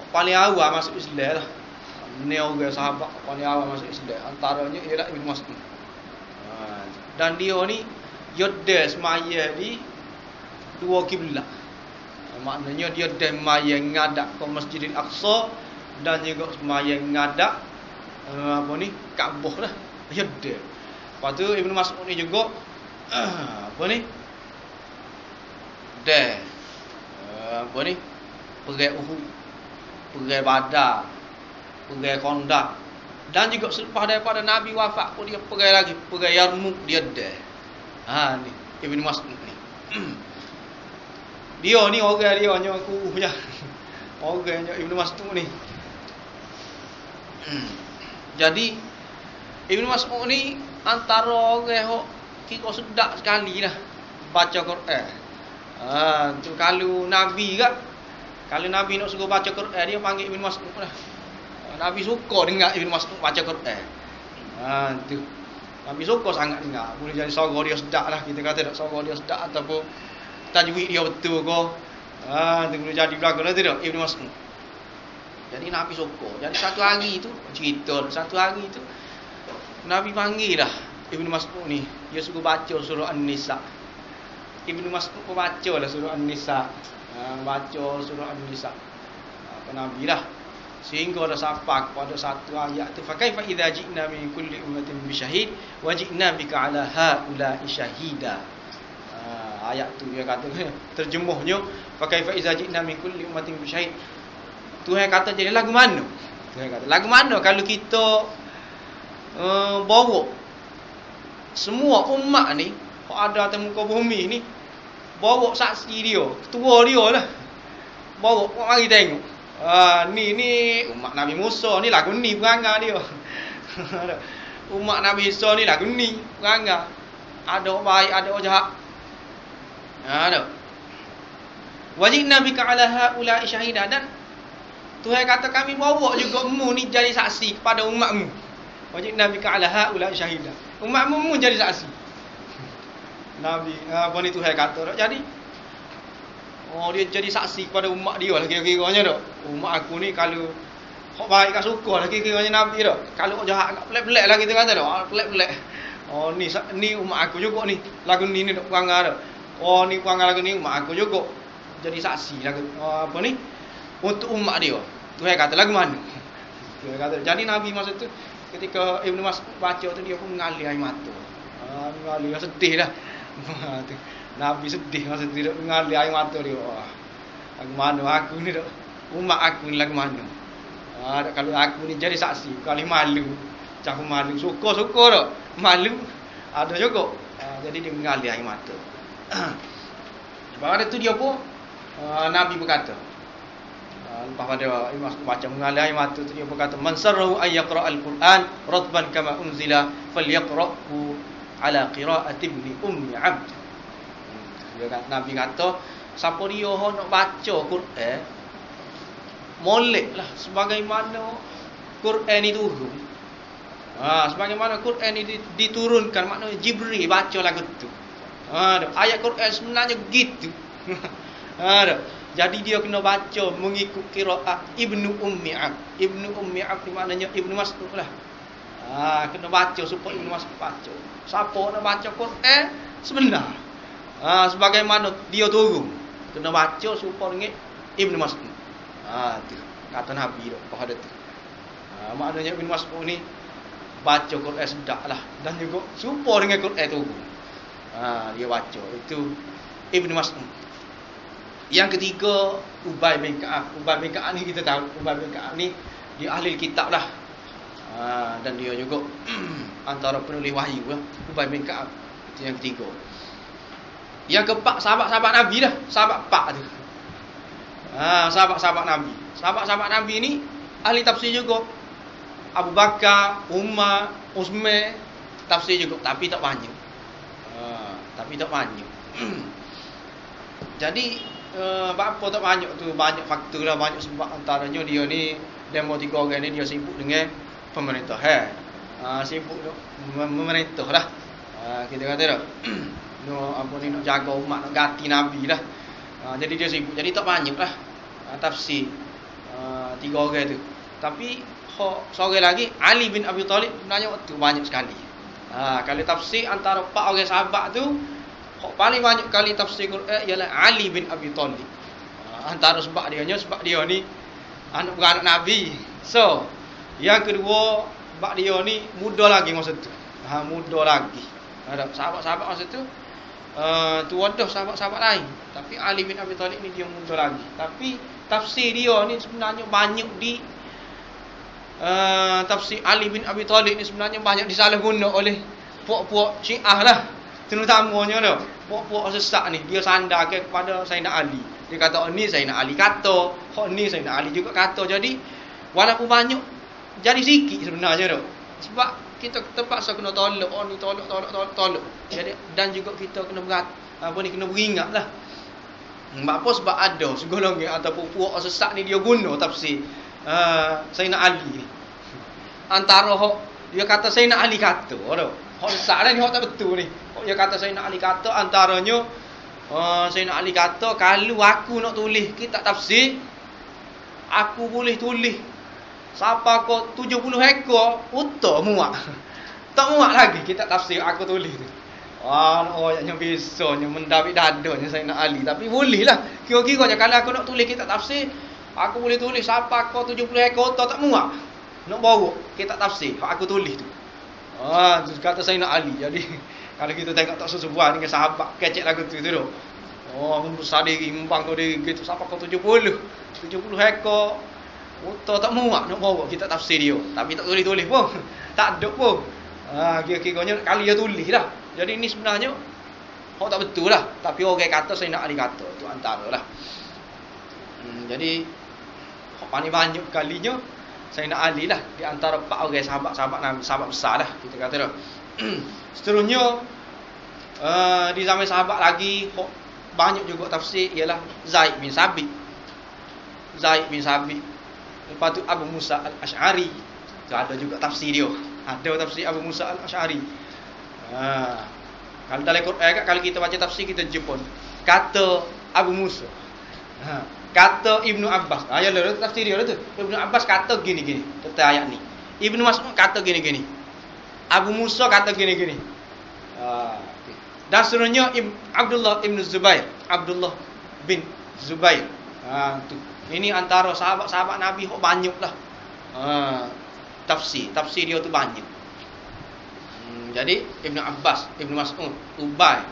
paling awal masuk Islam lah. Ni orang sahabat paling awal masuk Islam. Antaranya ialah Ibnu Mas'ud. Dan dia ni yodeh semaya di dua kiblat. Maknanya dia demayang ngadak ke Masjidil Aqsa dan juga semayang ngadak Kaabah lah. Ya dia. Lepas tu Ibnu Mas'ud ni juga pergi Uhud, pergi Badar, pergi Khandaq. Dan juga selepas daripada Nabi wafat pun dia pergi lagi, pergi Yarmuk dia dah. Ni Ibnu Mas'ud ni. Dia ni orang dia hanya kuruhnya. Orangnya Ibnu Mas'ud ni. Jadi Ibnu Mas'ud ni antara orang yang kira sedap sekali lah baca Quran. Tu kalau Nabi nak suruh baca Quran dia panggil Ibnu Mas'ud lah. Nabi suka dengar Ibnu Mas'ud baca Quran. Tu Nabi suka sangat dengar. Boleh jadi suara dia sedap lah. Kita kata tak suara dia sedap ataupun tajwid dia betul ke. Tu boleh jadi belakang lah tidak Ibnu Mas'ud. Jadi Nabi suka. Jadi satu hari tu cerita, satu hari tu Nabi panggil dah Ibnu Mas'ud ni. Dia suruh baca surah An-Nisa. Ibnu Mas'ud pun baca lah surah An-Nisa. Baca surah An-Nisa. Apa Nabi lah. Sehingga ada sampai kepada satu ayat tu, fa kaifa idza ji'na min kulli ummatin bi syahid wa ji'na bika 'ala haula'i syahida. Ayat tu dia kata terjemuhnya fa kaifa idza ji'na min kulli ummatin bi syahid. Tuhan kata jadi lagu mana? Tuhan kata lagu mana kalau kita bawa semua umat ni ada atas muka bumi ni, bawa saksi dia, ketua dia lah, bawa mari tengok. Ni umat Nabi Musa ni lagu ni perangai dia. Umat Nabi Isa ni lagu ni perangai. Ada orang baik, ada orang jahat. Ada. Wajibna bika 'ala haula'i syahida, dan Tuhan kata kami bawa juga mu ni jadi saksi kepada umatmu. Wajibna bika 'ala haula'i syahida. Umatmu jadi saksi. Nabi apa ni Tuhan kata. Jadi dia jadi saksi kepada umat dia lah kira-kiranya dak. Umat aku ni kalau hok baik kat suka lah kira-kiranya Nabi dak. Kalau jahat kat pelik-pelik lah kita kata dak. Pelik-pelik. Ni umat aku juga ni. Lagu ni dak perangai dak. Ni perangai lagu ni umat aku juga. Jadi saksi lagu apa ni untuk umat dia. Tuhan kata lagu mana? Tuhan kata. Jadi Nabi masa tu ketika Ibnu Mas'ud baca tu dia pun mengalir air mata. Mengalir sedih dah. Nabi sedih masa tidak mengalir air mata dia. Lagu mana aku ni dak? Umat aku ni lagu mana? Kalau aku ni jadi saksi, kali malu. Cakap malu, suka-suka dak. Malu ada juga. Jadi dia mengalir air mata. Sebab ada tu dia pun Nabi berkata. Lepas pada Imam baca mengalir air mata tu dia berkata, "Man sarrahu ay yaqra'al Qur'an ratban kama unzila falyaqra'hu ala qira'ati ibni ummi 'abd." Nabi kata, siapa dia nak baca Quran, moleklah sebagaimana Quran ni turun. Sebagaimana Quran ni diturunkan, maknanya Jibril baca lagu tu. Ayat Quran sebenarnya begitu. Jadi dia kena baca mengikut qiraat Ibnu Ummi Abd. Ibnu Ummi Abd ni maknanya Ibnu Mas'ud lah. Kena baca supaya Ibnu Mas'ud baca. Siapa nak baca Quran sebenar, sebagaimana dia turun, kena baca supaya dengan Ibnu Mas'ud. Tu kata Nabi dah pada tu. Maknanya Ibnu Mas'ud ni baca Quran sedap lah, dan juga supaya dengan Quran turun. Dia baca itu Ibnu Mas'ud. Yang ketiga Ubay bin Ka'ab. Ubay bin Ka'ab ni kita tahu, Ubay bin Ka'ab ni dia ahli kitab lah. Dan dia juga antara penulis wahyu lah, Ubay bin Ka'ab. Itu yang ketiga. Yang keempat sahabat-sahabat Nabi dah. Sahabat empat tu. Sahabat-sahabat Nabi. Sahabat-sahabat Nabi ni ahli tafsir juga. Abu Bakar, Umar, Utsman tafsir juga, tapi tak banyak. Jadi apa tak banyak tu, banyak faktor lah, banyak sebab antaranya dia ni demo 3 orang ni dia sibuk dengan pemerintah. Sibuk memerintah lah. Kita kata dah. Nak jaga umat, nak ganti Nabi lah. Jadi dia sibuk. Jadi tak banyak lah tafsir 3 orang tu. Tapi seorang lagi Ali bin Abi Thalib sebenarnya waktu banyak sekali. Kalau tafsir antara 4 orang sahabat tu, paling banyak kali tafsir Quran ialah Ali bin Abi Thalib. Antara sebab dia ni anak beranak Nabi. So, yang kedua, sebab dia ni muda lagi masa tu. Muda lagi. Ada sahabat-sahabat masa tu tu ada sahabat-sahabat lain, tapi Ali bin Abi Thalib ni dia muda lagi. Tapi tafsir dia ni sebenarnya banyak di tafsir Ali bin Abi Thalib ni sebenarnya banyak disalahguna oleh puak-puak Syiah lah. Terutamanya tu puak-puak sesat ni, dia sandarkan kepada Sayyidina Ali. Dia kata ni Sayyidina Ali kata, ni Sayyidina Ali juga kata. Jadi walaupun banyak, jadi sikit sebenarnya tu. Sebab kita terpaksa kena tolak, ni tolak. Jadi dan juga kita kena kena beringatlah. Apa sebab ada segolongan ataupun puak sesat ni dia guna tafsir Sayyidina Ali ni. Antara dia kata Sayyidina Ali kata, Hak sesat dah ni, hak tak betul ni. Hak dia kata Sayyidina Ali kata antaranya Sayyidina Ali kata kalau aku nak tulis kitab tafsir, aku boleh tulis siapa kau 70 ekor unta muak. Tak muak lagi kitab tafsir aku tulis tu. Ayatnya bisanya mendabik dadanya Sayyidina Ali. Tapi boleh lah. Kira-kiranya kalau aku nak tulis kitab tafsir, aku boleh tulis siapa kau 70 ekor unta tak muak. Nak bawa kitab tafsir aku tulis tu. Kata Sayyidina Ali. Jadi kalau kita tengok tak sesuai dengan sahabat kecek lagu tu tu. Besar diri membang kau diri gitu siapa kau 70 ekor unta tak muak nak bawa kitab tafsir dia. Tapi tak tulis-tulis pun. Tak ada pun. Kira-kiranya kali dia tulis dah. Jadi ini sebenarnya hak tak betul lah. Tapi orang kata Sayyidina Ali kata tu antara lah. Jadi hak paling banyak kalinya Sayyidina Ali lah di antara 4 orang sahabat-sahabat Nabi, sahabat besar lah kita kata dah. Seterusnya di zaman sahabat lagi banyak juga tafsir ialah Zaid bin Sabit. Lepas tu Abu Musa al-Asy'ari. Ada juga tafsir dia. Ada tafsir Abu Musa al-Asy'ari. Kalau dalam Quran kalau kita baca tafsir kita jumpa kata Abu Musa. Kata Ibnu Abbas. Ya lah tafsir dia tu. Ibnu Abbas kata gini-gini tentang ayat ni. Ibnu Mas'ud kata gini-gini. Abu Musa kata gini-gini. Dan seterusnya Abdullah bin Zubair. Tu. Ini antara sahabat-sahabat Nabi hok banyaklah. Tafsir dia tu banyak. Jadi Ibnu Abbas, Ibnu Mas'ud, Ubay.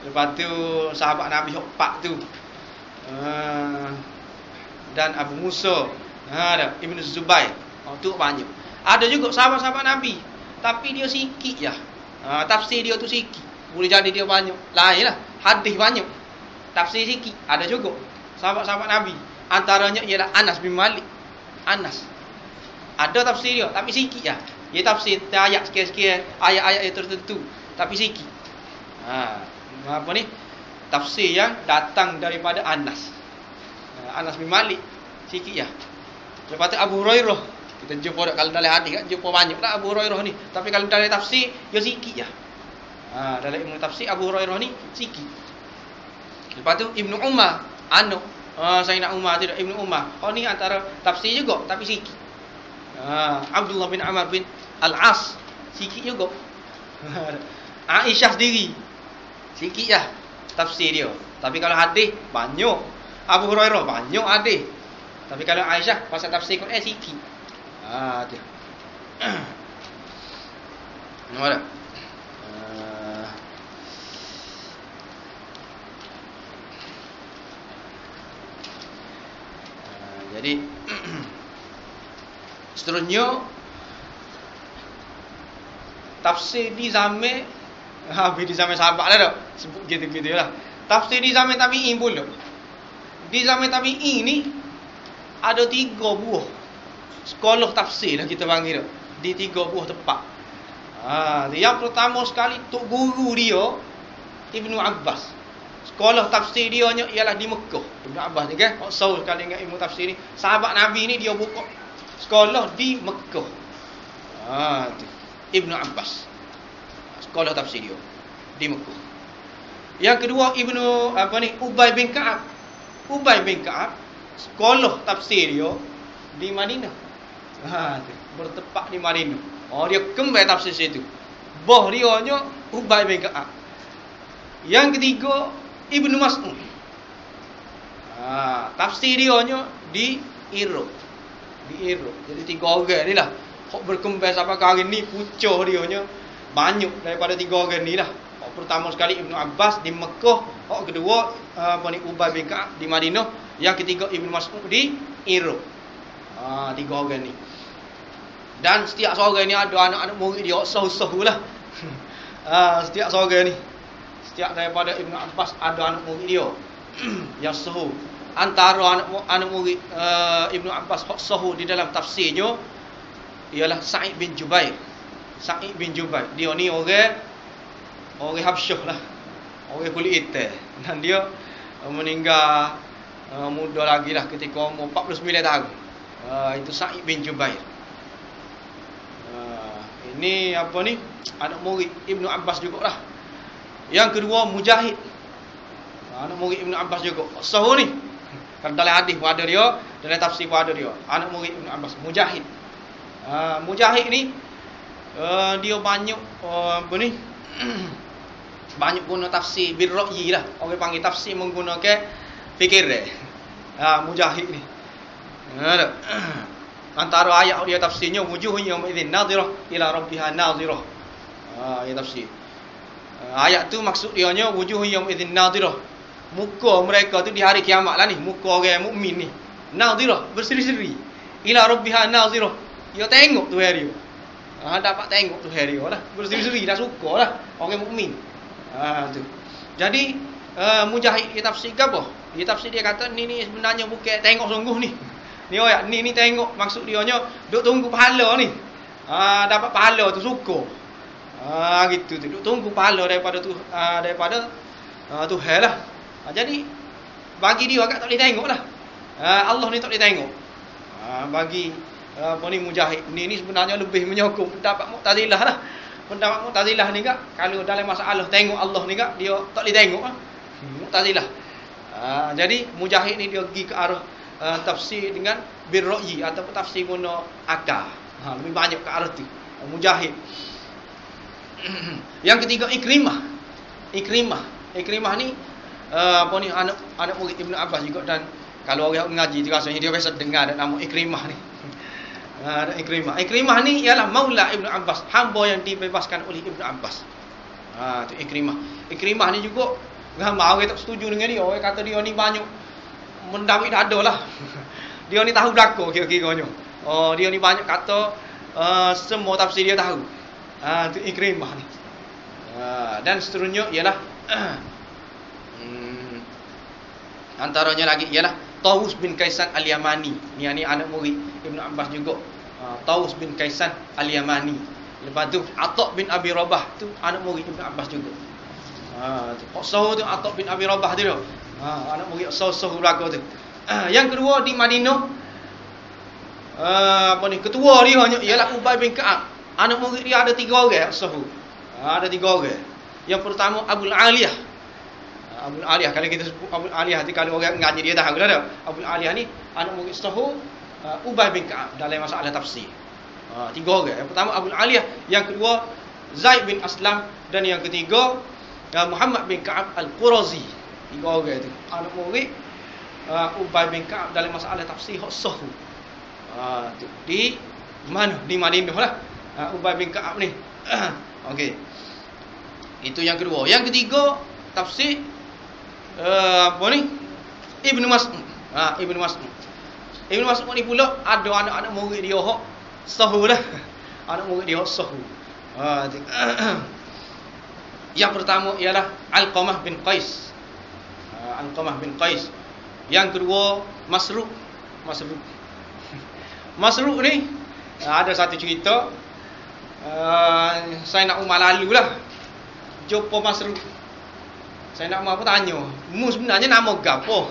Lepas tu sahabat Nabi hok 4 tu. Dan Abu Musa, Ibnu Zubair. Tu banyak. Ada juga sahabat-sahabat Nabi, tapi dia sikit je. Tafsir dia tu sikit. Boleh jadi dia banyak. Lainlah, hadis banyak. Tafsir sikit. Ada juga sahabat-sahabat Nabi. Antaranya ialah Anas bin Malik. Anas. Ada tafsir dia, tapi sikit je. Dia tafsir ayat sikit-sikit, ayat-ayat yang tertentu, tapi sikit. Apa ni? Tafsir yang datang daripada Anas. Anas bin Malik sikit je. Lepas tu Abu Hurairah. Kita jumpa kalau dalam hadis kan jumpa banyak lah Abu Hurairah ni. Tapi kalau dalam tafsir dia sikit je. Dalam ilmu tafsir Abu Hurairah ni sikit. Lepas tu Ibnu Umar, Sayyidina Umar tidak Ibnu Umar. Ni antara tafsir juga tapi sikit. Abdullah bin Amr bin Al-As sikit juga. Aisyah sendiri sikit je tafsir dia. Tapi kalau hadis banyak. Abu Hurairah banyak hadis. Tapi kalau Aisyah pasal tafsir Quran sikit. Tu. Nampak tak? Jadi seterusnya tafsir di zaman di zaman sahabat dah tak? Sebut gitu-gitu lah. Tafsir di zaman tabi'in pula. Di zaman tabi'in ni ada 3 buah sekolah tafsir lah kita panggil tu. Di 3 buah tempat. Yang pertama sekali tok guru dia Ibnu Abbas. Sekolah tafsir dia ialah di Mekah. Ibnu Abbas ni kan, Saul sekali dengan ilmu tafsir ni. Sahabat Nabi ni dia buka sekolah di Mekah. Tu. Ibnu Abbas. Sekolah tafsir dia di Mekah. Yang kedua Ubay bin Ka'ab. Ubay bin Ka'ab sekolah tafsir dia di Madinah. Tu. Bertempat di Madinah. Dia kembali tafsir situ. Boh dia nya Ubay bin Ka'ab. Yang ketiga Ibnu Mas'ud. Tafsir dia nya di Iraq. Di Iraq. Jadi 3 orang ni lah. Hok berkembang sampai ke hari ni pucah dia nya banyak daripada 3 orang ni lah. Hok pertama sekali Ibnu Abbas di Mekah, hok kedua Ubay bin Ka'ab di Madinah, yang ketiga Ibnu Mas'ud di Iraq. 3 orang ni. Dan setiap seorang ni ada anak-anak murid dia sah-sah lah. Setiap seorang ni, setiap daripada Ibnu Abbas ada anak murid dia yang sahih. Antara anak murid Ibnu Abbas hak sahih di dalam tafsirnya ialah Sa'id bin Jubair. Sa'id bin Jubair. Dia ni orang Habsyah lah. Orang kulit hitam. Dan dia meninggal muda lagi lah ketika umur 49 tahun. Itu Sa'id bin Jubair. Ini apa ni? Anak murid Ibnu Abbas jugalah. Yang kedua Mujahid. Anak murid Ibnu Abbas juga. Sahih ni. Kan dalam hadis pun ada dia, dalam tafsir pun ada dia. Anak murid Ibnu Abbas, Mujahid. Mujahid ni dia banyak apa ni? Banyak guna tafsir bil ra'yi lah. Orang panggil tafsir menggunakan fikir dia. Mujahid ni. Ada. Antara ayat dia tafsirnya wujuhun yawma idzin nadhirah ila rabbiha nadhirah. Ya tafsir. Ayat tu maksud dia nya wujuhun yawma idzin nadhirah. Muka mereka tu di hari kiamat lah ni, muka orang mukmin ni. Nadhirah, berseri-seri. Ila rabbiha nadhirah. Dia tengok tu hari dia. Dapat tengok tu hari dia lah. Berseri-seri dah suka lah orang mukmin. Tu. Jadi Mujahid dia tafsir ke apa? Dia tafsir dia kata ni sebenarnya bukan tengok sungguh ni. Ni tengok maksud dia nya duk tunggu pahala ni. Dapat pahala tu suka. Gitu tu. Duk tunggu pahala daripada Tuhan lah. Jadi bagi dia agak tak boleh tengok lah. Allah ni tak boleh tengok. Bagi apa ni Mujahid ni sebenarnya lebih menyokong pendapat Mu'tazilah lah. Pendapat Mu'tazilah ni kak kalau dalam masalah tengok Allah ni kak dia tak boleh tengok lah. Mu'tazilah. Jadi Mujahid ni dia pergi ke arah tafsir dengan birra'yi ataupun tafsir guna akal. Lebih banyak ke arah tu. Mujahid. Yang ketiga Ikrimah. Ikrimah ni apa ni anak murid Ibnu Abbas juga, dan kalau orang mengaji tu rasanya dia biasa dengar ada nama Ikrimah ni. Ada Ikrimah. Ikrimah ni ialah maula Ibnu Abbas, hamba yang dibebaskan oleh Ibnu Abbas. Tu Ikrimah. Ikrimah ni juga ramai orang tak setuju dengan dia. Orang kata dia ni banyak mendawik dada lah. Dia ni tahu belaka kira-kiranya. Dia ni banyak kata semua tafsir dia tahu. Tu Ikrimah ni. Dan seterusnya ialah antaranya lagi ialah Tawus bin Kaisan Al-Yamani. Ni anak murid Ibnu Abbas juga. Tawus bin Kaisan Al-Yamani. Lepas tu Atha bin Abi Rabah tu anak murid Ibnu Abbas juga. Sahih tu Atha bin Abi Rabah tu. Anak murid sahih belaka tu. Yang kedua di Madinah apa ni ketua dia hanya ialah Ubay bin Ka'ab. Anak murid dia ada 3 orang sahih. Ada 3 orang. Yang pertama Abul Aliyah. Abul Aliyah, kalau kita sebut Abul Aliyah tu kalau orang ngaji dia tahu dah. Abul Aliyah ni anak murid sahih Ubay bin Ka'ab dalam masalah tafsir. 3 orang. Yang pertama Abul Aliyah, yang kedua Zaid bin Aslam, dan yang ketiga Muhammad bin Ka'ab Al-Qurazi. 3 orang tu anak murid Ubay bin Ka'ab dalam masalah tafsir sahih. Di mana? Di Madinah lah. Ubay bin Ka'ab ni. Okey. Itu yang kedua. Yang ketiga tafsir apa ni? Ibnu Mas'ud. Ibnu Mas'ud. Ibnu Mas'ud ni pula ada anak-anak murid dia hok sahih lah. Anak murid dia hok sahih. Yang pertama ialah Alqamah bin Qais. Alqamah bin Qais. Yang kedua Masruq. Masruq ni ada satu cerita. Saya nak Umar lalu lah jumpa Masruq. Saya nak apa tanya, mu sebenarnya nama gapo?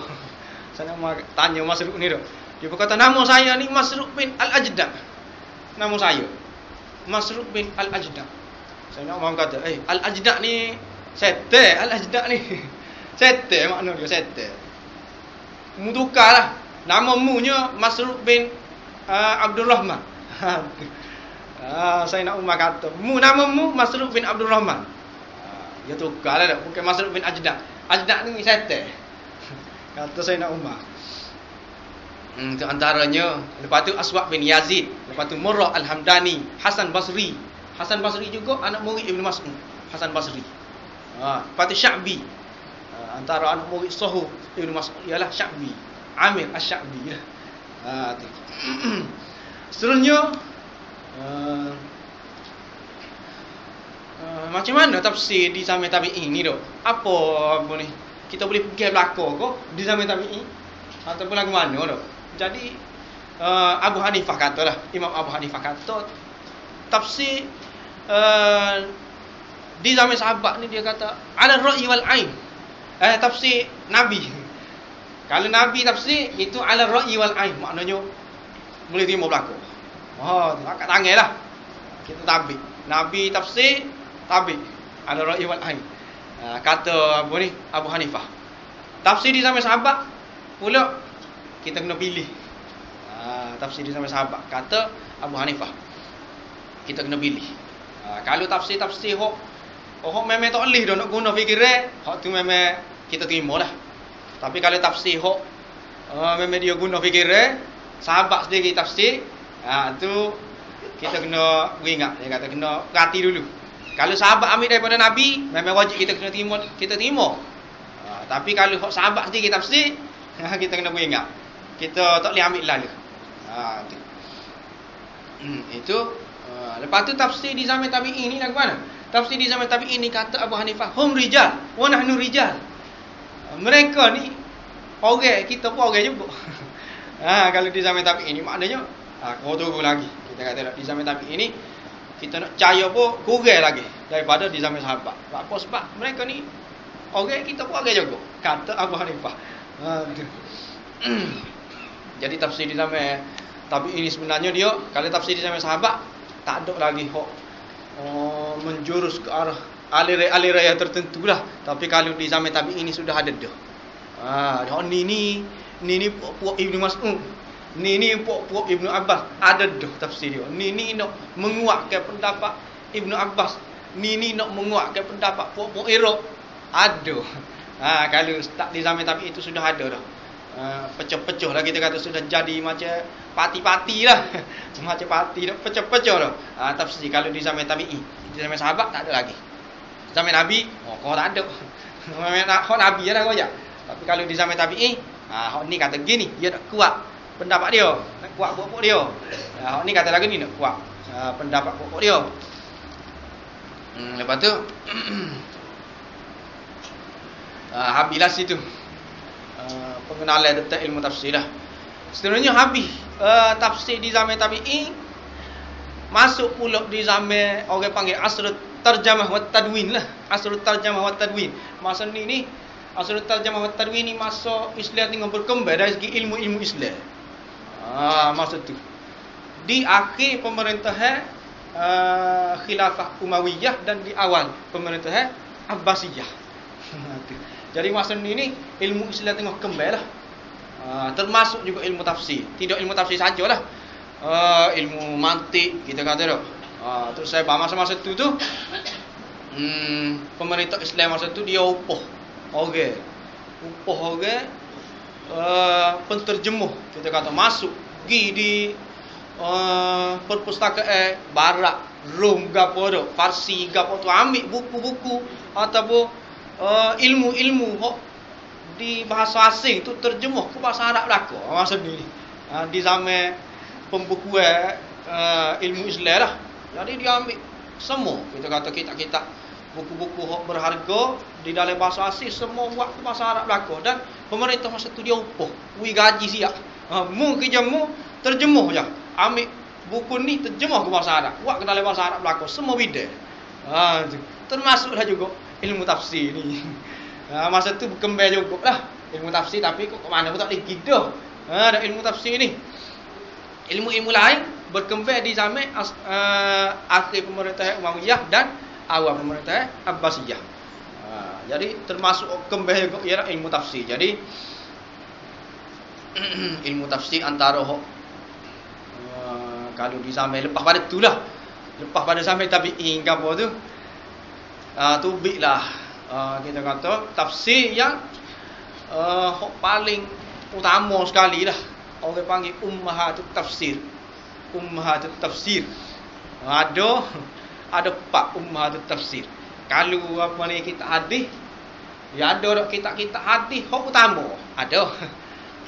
Saya nak tanya Masruq ni dah. Dia berkata nama saya ni Masruq bin Al-Ajda. Nama saya Masruq bin Al-Ajda. Saya nak kata, Al-Ajda ni sete, Al-Ajda ni sete, makna dia sete. Mu tukarlah. Nama mu nya Masruq bin Abdul Rahman. Saya nak kata, nama mu Masruq bin Abdul Rahman. Dia tukarlah dah, bukan Masruq bin Ajda. Ajda ni sete. Kata saya nak Umar. Itu antaranya. Lepas tu Aswad bin Yazid. Lepas tu Murrah Al-Hamdani. Hasan Basri. Hasan Basri juga anak murid Ibnu Mas'ud. Hasan Basri. Lepas tu Sya'bi. Antara anak murid sahih Ibnu Mas'ud ialah Sya'bi. Amir Asy-Sya'bi. Seterusnya macam mana tafsir di zaman tabi'in ni dok? Apa ni? Kita boleh pergi belakang ke di zaman tabi'in ataupun lagu mana dok? Jadi Abu Hanifah katalah, Imam Abu Hanifah kata tafsir di zaman sahabat ni dia kata ala ra'yi wal ain. Tafsir Nabi. Kalau Nabi tafsir itu ala ra'yi wal ain, maknanya boleh terima belakang. Angkat tangan lah. kita tabik. Nabi tafsir, tabik. Ada ra'i wal ain. Kata apa ni? Abu Hanifah. Tafsir di zaman sahabat pula kita kena pilih. Tafsir di zaman sahabat kata Abu Hanifah. Kita kena pilih. Kalau tafsir-tafsir hok memang tak boleh dah nak guna fikiran, hok tu memang kita terima lah. Tapi kalau tafsir hok memang dia guna fikiran, sahabat sendiri tafsir, tu kita kena ingat, dia kata kena perhati dulu. Kalau sahabat ambil daripada Nabi, memang wajib kita kena terima. Tapi kalau hok sahabat sendiri tafsir, kita kena ingat. Kita tak boleh ambil lalu. Itu. Lepas tu tafsir di zaman tabi'in ni nak mana? Tafsir di zaman tabi'in ni kata Abu Hanifah, hum rijal wa nahnu rijal. Mereka ni orang, kita pun orang juga. Kalau di zaman tabi'in ni maknanya kau tunggu lagi. Kita kata di zaman tabi'in ni kita nak percaya pun kurang lagi daripada di zaman sahabat. Apa sebab mereka ni orang, kita pun orang juga. Kata Abu Hanifah. Jadi tafsir di zaman tabi'in ni sebenarnya dia, kalau tafsir di zaman sahabat tak ada lagi menjurus ke arah aliran yang tertentu lah. Tapi kalau di zaman tabi'in ini sudah ada dah. Ni puak Ibnu Mas'ud, ni puak Ibnu Abbas, ada dah tafsir dia. Ni nak menguatkan pendapat Ibnu Abbas, ni nak menguatkan pendapat puak Iraq, ada. Kalau tak di zaman tabi'in itu sudah ada dah. Pecah-pecah lah, kita kata sudah jadi macam parti-parti lah. Macam parti dah, pecah-pecah dah. Tafsir kalau di zaman tabi'in. Di zaman sahabat tak ada lagi. Zaman Nabi, kau tak ada. Kau Nabi je lah kau je. Tapi kalau di zaman tabi'in, hak ni kata gini, dia nak kuat pendapat dia, nak kuat pokok dia. Hak ni kata lagi ni nak kuat pendapat pokok dia. Lepas tu habislah situ pengenalan tentang ilmu tafsir dah. Sebenarnya habis tafsir di zaman tabi'in, masuk pula di zaman orang panggil asrul tarjamah wa tadwin lah. Asrul tarjamah wa tadwin. Masa ni asrul tarjamah wa tadwin ni masa Islam tengah berkembang dari segi ilmu-ilmu Islam. Masa tu di akhir pemerintahan khilafah Umayyah dan di awal pemerintahan Abbasiyah. Jadi masa ni ilmu Islam tengah kembang lah. Termasuk juga ilmu tafsir. Tidak ilmu tafsir sajalah. Ilmu mantik kita kata dah. Terus saya masa-masa tu pemerintah Islam masa tu dia upah orang. Penterjemuh kita kata masuk pergi di perpustakaan barat, Rom gapo dah, Farsi gapo tu, ambil buku-buku ataupun ilmu-ilmu di bahasa asing tu terjemuh ke bahasa Arab belaka. Masa ni di zaman pembukuan ilmu Islam lah. Jadi dia ambil semua kita kata kitab-kitab, buku-buku berharga di dalam bahasa asing semua buat ke bahasa Arab belaka. Dan pemerintah masa tu dia upah, gaji siap. Mu kerja mu terjemuh je. Ambil buku ni terjemuh ke bahasa Arab, buat ke dalam bahasa Arab belaka semua bidang. Termasuklah juga ilmu tafsir ni. Masa tu berkembang juga lah ilmu tafsir, tapi kok mana pun tak boleh gidah. Ada ilmu tafsir ni. Ilmu-ilmu lain berkembang di zaman akhir pemerintahan Umayyah dan awal pemerintahan Abbasiyah. Jadi termasuk kembang juga ialah ilmu tafsir. Jadi ilmu tafsir antara kalau di zaman lepas pada tu lah, lepas pada zaman tabi'in ke apa tu, tubiklah kita kata tafsir yang paling utama sekali lah. Orang panggil ummahatut tafsir. Ummahatut tafsir. Ada 4 ummahatut tafsir. Kalau apa ni kita hadis, ya ada kitab-kitab hadis hak utama. Ada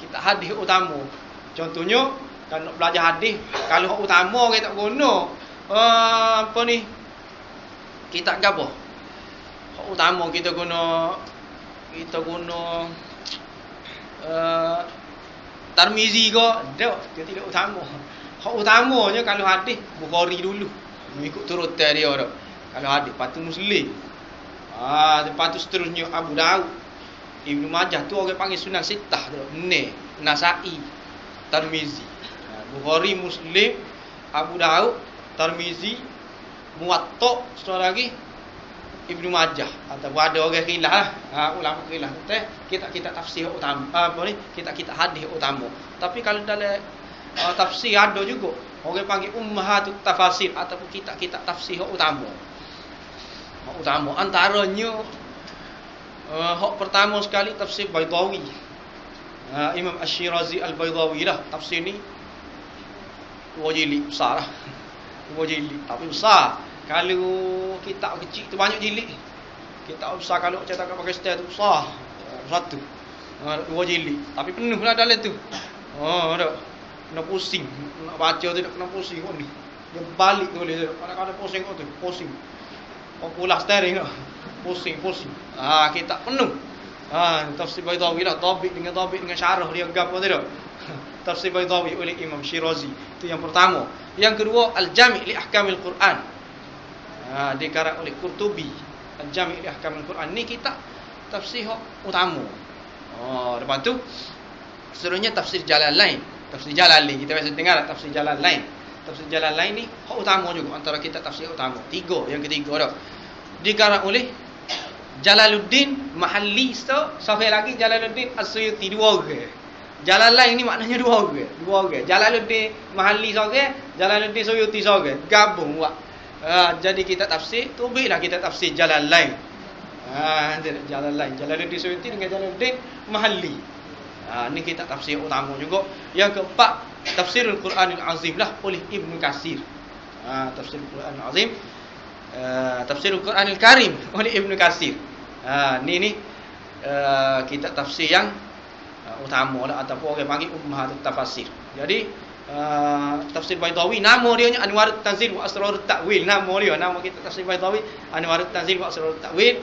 kitab hadis utama. Contohnya kalau nak belajar hadis, kalau hak utama kita tak guna apa ni? Kitab apa? Hak utama kita guna Tirmizi ke? Tak, dia tidak utama. Hak utamanya kalau hadis Bukhari dulu. Ikut turutan dia dah. Kalau hadis, lepas tu Muslim. Lepas tu seterusnya Abu Daud, Ibnu Majah tu orang panggil Sunan Sittah tu. Nasa'i, Tirmizi. Bukhari, Muslim, Abu Daud, Tirmizi, Muwatta, satu lagi Ibnu Majah, atau ada orang khilaf lah, ulama khilaf kita tafsir utama, kita hadis utama. Tapi kalau dalam tafsir ada juga orang panggil ummahatut tafasir ataupun kita tafsir utama. Antaranya hak pertama sekali tafsir Baydawi. Imam Asy-Syirazi Al-Baydawi lah, tafsir ni 2 jilid besar lah. 2 jilid tapi besar. Kalau kitab kecil tu banyak jilid. Kitab besar kalau cetakan Pakistan tu besar. Satu. 2 jilid. Tapi penuh lah dalam tu. Ada. Kena pusing. Nak baca tu nak kena pusing kau ni. Dia balik tulis tu. Kadang-kadang pusing kau tu. Pusing. Kau pulas steering tu. Pusing. Kitab penuh. Tafsir Baydawi lah. Tabik dengan syarah dia gap tu. Tafsir Baydawi oleh Imam Syirazi. Itu yang pertama. Yang kedua, Al-Jami' li Ahkamil Quran. Dikarang oleh Qurtubi. Al-Jami' li Ahkamil Quran. Ni kita tafsir utama. Lepas tu seterusnya tafsir Jalalain. Tafsir Jalalain kita biasa dengar tafsir Jalalain. Tafsir Jalalain ni hak utama juga antara kita tafsir utama. Yang ketiga dah. Dikarang oleh Jalaluddin Mahalli. Sampai lagi Jalaluddin As-Suyuti, 2 orang. Jalalain ni maknanya 2 orang. Jalaluddin Mahalli seorang, Jalaluddin Suyuti seorang. Gabung buat. Jadi kita tafsir, tubiklah kita tafsir Jalalain. Jalalain. Jalaluddin Suyuti dengan Jalaluddin Mahalli. Ni kita tafsir utama juga. Yang keempat, Tafsirul Quranil Azim lah oleh Ibnu Katsir. Tafsirul Quranil Azim. Tafsirul Quranil Karim oleh Ibnu Katsir. Ni kita tafsir yang utama lah, ataupun orang panggil ummahatut tafasir. Jadi tafsir Baydawi nama dia Anwarut Tanzil wa Asrarut Ta'wil. Nama kita tafsir Baydawi Anwarut Tanzil wa Asrarut Ta'wil.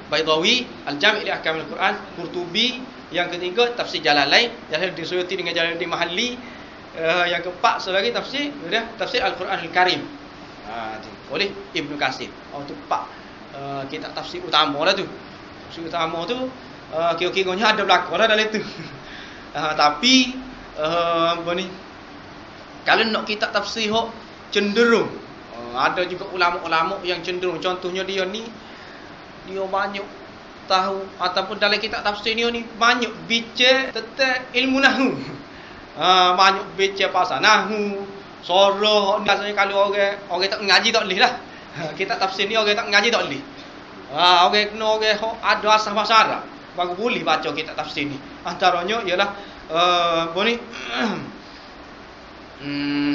Baydawi Al-Jami' li Ahkamil Quran. Qurtubi. Yang ketiga tafsir Jalalain, Jalaluddin Suyuti dengan Jalaluddin Mahalli. Yang keempat selagi tafsir Al-Quranul Karim oleh Ibnu Katsir. Tu 4 kita tafsir utama lah tu. Tafsir utama tu kira-kiranya ada belakang lah dalam tu. Tapi kalau nak kita tafsir cenderung, ada juga ulama-ulama yang cenderung. Contohnya dia banyak tahu, ataupun dalam kitab tafsir ni banyak bicara tentang ilmu nahwu. Banyak bicara pasal nahwu, sorah. Biasanya kalau orang tak mengaji tak boleh lah. Kitab tafsir ni orang tak mengaji tak boleh. Orang kena ada asas bahasa Arab baru boleh baca kitab tafsir ni. Antaranya ialah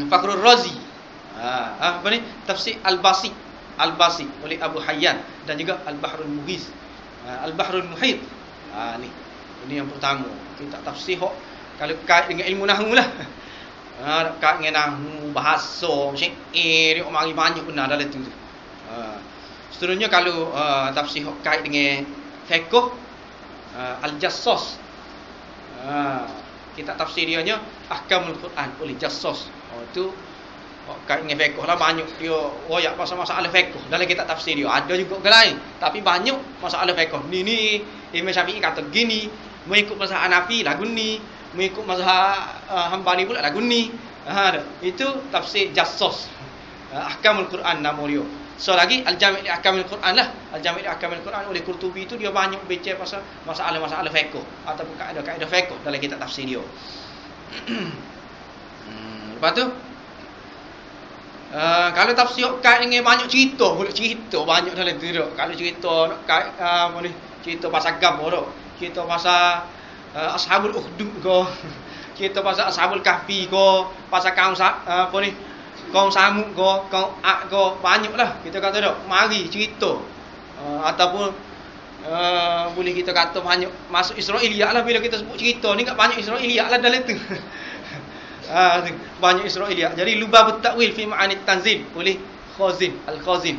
Fakhrul Razi. Tafsir Al-Basi oleh Abu Hayyan, dan juga Al-Bahrul Mughis, Al-Bahrul Muhit. Ini yang pertama. Kita tafsir kalau kait dengan ilmu nahwu lah. Kait dengan nahwu, bahasa, syair, mari banyak benar dalam tu. Seterusnya kalau tafsir kait dengan fiqh, Al-Jassas. Kita tafsir dia Ahkamul Quran oleh Jassas. Itu kait dengan fiqh lah, banyak dia royak pasal masalah fiqh dalam kitab tafsir dia. Ada juga ke lain, tapi banyak masalah fiqh. Ni Imam Syafi'i kata gini, mengikut mazhab Hanafi lagu ni, mengikut mazhab Hambali pula lagu ni. Itu tafsir Jassas. Ahkamul Quran nama dia. So lagi Al-Jami' li Ahkamil Quran lah. Al-Jami' li Ahkamil Quran oleh Qurtubi itu dia banyak bicara pasal masalah-masalah fiqh ataupun kaedah-kaedah fiqh dalam kitab tafsir dia. Lepas tu kalau tafsir kait dengan banyak cerita banyak dalam tu dak. Kalau cerita kait cerita pasal gambar dak. Cerita pasal Ashabul Ukhdud ke, cerita pasal Ashabul Kahfi ke, pasal kaum kaum Samud ke, kaum Ad ke, banyaklah kita kata dak. Mari cerita ataupun boleh kita kata banyak masuk Israiliyat lah. Bila kita sebut cerita ni kat banyak Israiliyat lah dalam tu. Banyak Israiliyat. Jadi Lubabut Ta'wil fi Ma'anit Tanzil oleh Khazin Al-Khazin.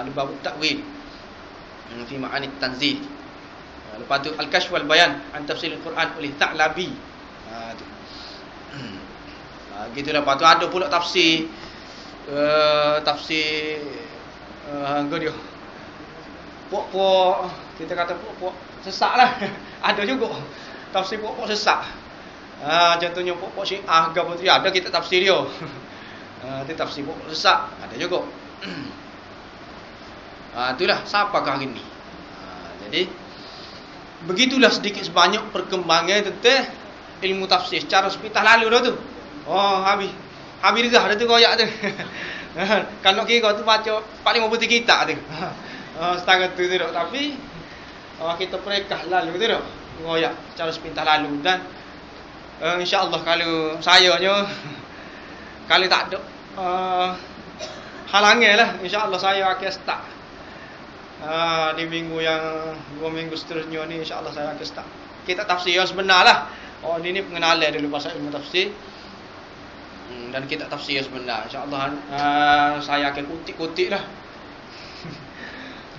Lubabut Ta'wil fi Ma'anit Tanzil. Lepas tu Al-Kashf wal Bayan an Tafsirul Quran oleh Ta'labi. Gitulah. Lepas tu ada pula tafsir dia puak-puak, kita kata puak-puak sesak lah. Ada juga tafsir puak-puak sesak. Contohnya puak-puak Syiah ke apa tu, ada kita tafsir dia. Itu tafsir pokok sesak ada juga. Itulah siapakah hari ni. Jadi begitulah sedikit sebanyak perkembangan tentang ilmu tafsir secara sepintas lalu dah tu. Habis dah tu koyak tu. Kan nak kira tu baca 4-5 kitab tu. Setengah tu dah, tapi kita perekah lalu tu dah. Koyak secara sepintas lalu dan insya-Allah kalau sayanya kalau tak ada halangan lah, insya-Allah saya akan start di minggu yang 2 minggu seterusnya ni, insya-Allah saya akan start kita tafsir yang sebenar lah. Ini pengenalan dulu pasal ilmu tafsir dan kita tafsir yang sebenar, insya-Allah. Saya akan kutip-kutip lah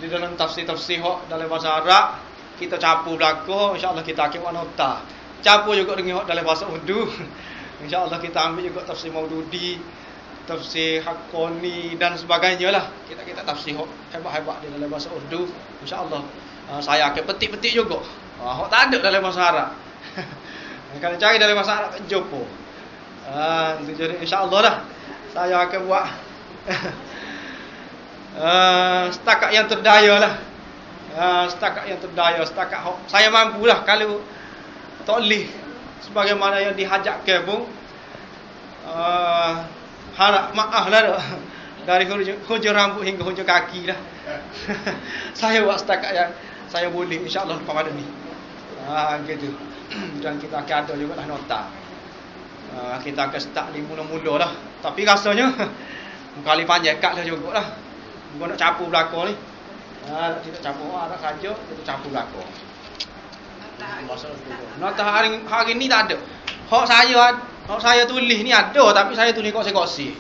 di dalam tafsir-tafsir dalam bahasa Arab kita campur belaka, insya-Allah kita akan buat nota campur juga dengan dalam bahasa Urdu. InsyaAllah kita ambil juga tafsir Maududi, tafsir Haqqani dan sebagainya lah. Kita tafsir hebat-hebat di dalam bahasa Urdu. InsyaAllah saya akan petik-petik juga. Tak ada dalam bahasa Arab. Kalau cari dalam bahasa Arab tak jumpa. Jadi insyaAllah dah saya akan buat setakat yang terdaya lah. Setakat yang terdaya, setakat saya mampu lah. Kalau tak boleh sebagaimana yang dihajakkan pun harap maaf lah dari hujung rambut hingga hujung kaki lah. Saya buat setakat yang saya boleh, insyaAllah lepas pada ni gitu. Dan kita akan ada juga lah nota. Kita akan start di mula-mula lah. Tapi rasanya kali panjang kat lah juga lah. Bukan nak capur belakang ni. Kita capur arah saja, kita capur belakang. Nota hari ni tak ada. Hak saya tulis ni ada, tapi saya tulis kosi-kosi.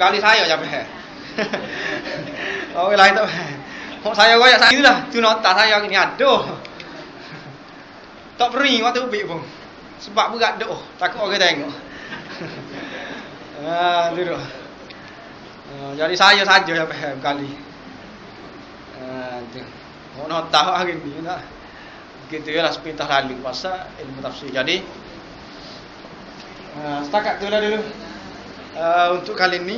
Kali saya je faham. Orang lain tak faham. Hak saya royak saya lah, tu nota saya hari ni ada. Tak beri waktu ubik pun. Sebab berat dah, takut orang tengok. Duduk. Jadi saya saja yang faham kali. Tu. Hak nota hari ni nak gitu ya lah sepintas lalu pasal ilmu tafsir. Jadi setakat tu lah dulu untuk kali ni.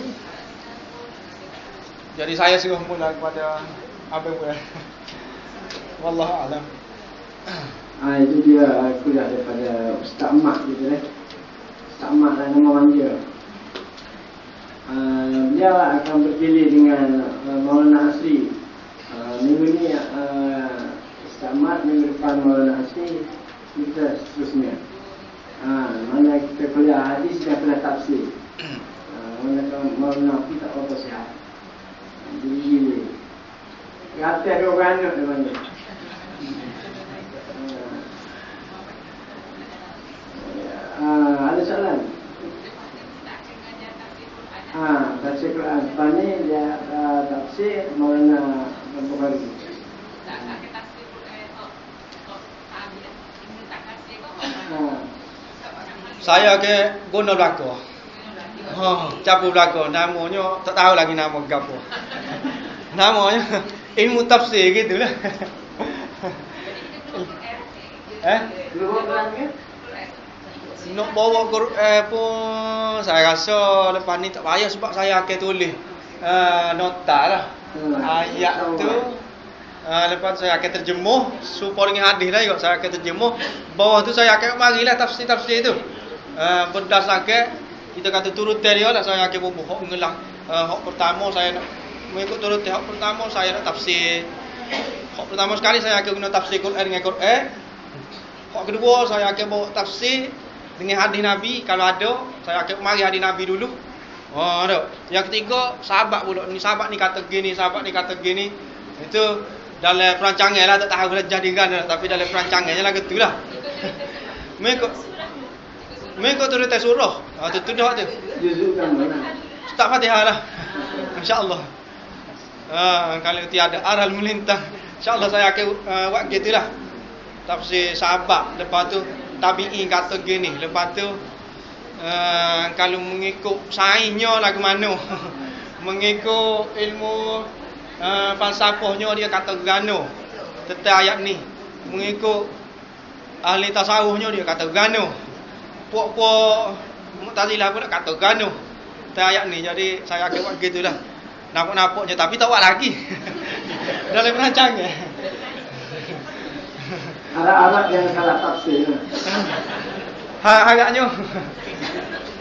Jadi saya suruh mula kepada abang saya. Wallahu a'lam. Itu dia kuliah daripada Ustaz Mak gitu Ustaz Mak lah nama manja. Beliau akan berjeli dengan Maulana Asri. Minggu ni Ustaz minggu depan Maulana Asri, kita seterusnya. Mana kita kuliah hadis dan kuliah tafsir. Maulana Asri tak apa sihat. Jadi kata ada orang anak dia panggil. Ada soalan? Tafsir Quran. Lepas ni dia tafsir Maulana Bukhari. Saya ke guna belaka. Capur belaka. Namanya tak tahu lagi nama apa. Namanya ilmu tafsir gitulah. Nak bawa Quran pun saya rasa lepas ni tak payah sebab saya akan tulis nota lah. Ayat tu lepas saya akan terjemuh supaya dengan hadis lah juga saya akan terjemuh. Bawah tu saya akan marilah tafsir-tafsir tu. Berdasarkan kita kata turutan dia lah saya akan bubuh hak mengelang. Hak pertama saya nak mengikut turutan hak pertama saya nak tafsir. Hak pertama sekali saya akan guna tafsir Quran dengan Quran. Hak kedua saya akan bawa tafsir dengan hadis Nabi kalau ada, saya akan mari hadis Nabi dulu. Ada. Yang ketiga, sahabat pula. Ni sahabat ni kata gini, sahabat ni kata gini. Itu dalam perancangan lah, tak tahu belajar dengan tapi dalam perancangannya lah gitulah. Mengikut turutan surah. Tu dah tu. Start Fatihah lah. Insya-Allah. Kalau tiada aral melintang, insya-Allah saya akan buat gitulah. Tafsir sahabat, lepas tu tabi'in kata gini, lepas tu kalau mengikut sainsnya lagu mana. Mengikut ilmu falsafahnya dia kata gano tentang ayat ni. Mengikut ahli tasawufnya dia kata gano. Puak-puak Mu'tazilah pun nak kata gano. ayat ni. Jadi saya akan buat gitulah. Nampak je tapi tak buat lagi. Dalam merancang ya. Harap-harap yang salah tafsir. Harapnya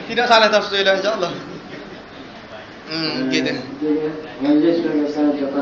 tidak salah tafsir lah insya-Allah. Gitu. Majlis sudah saya ucapkan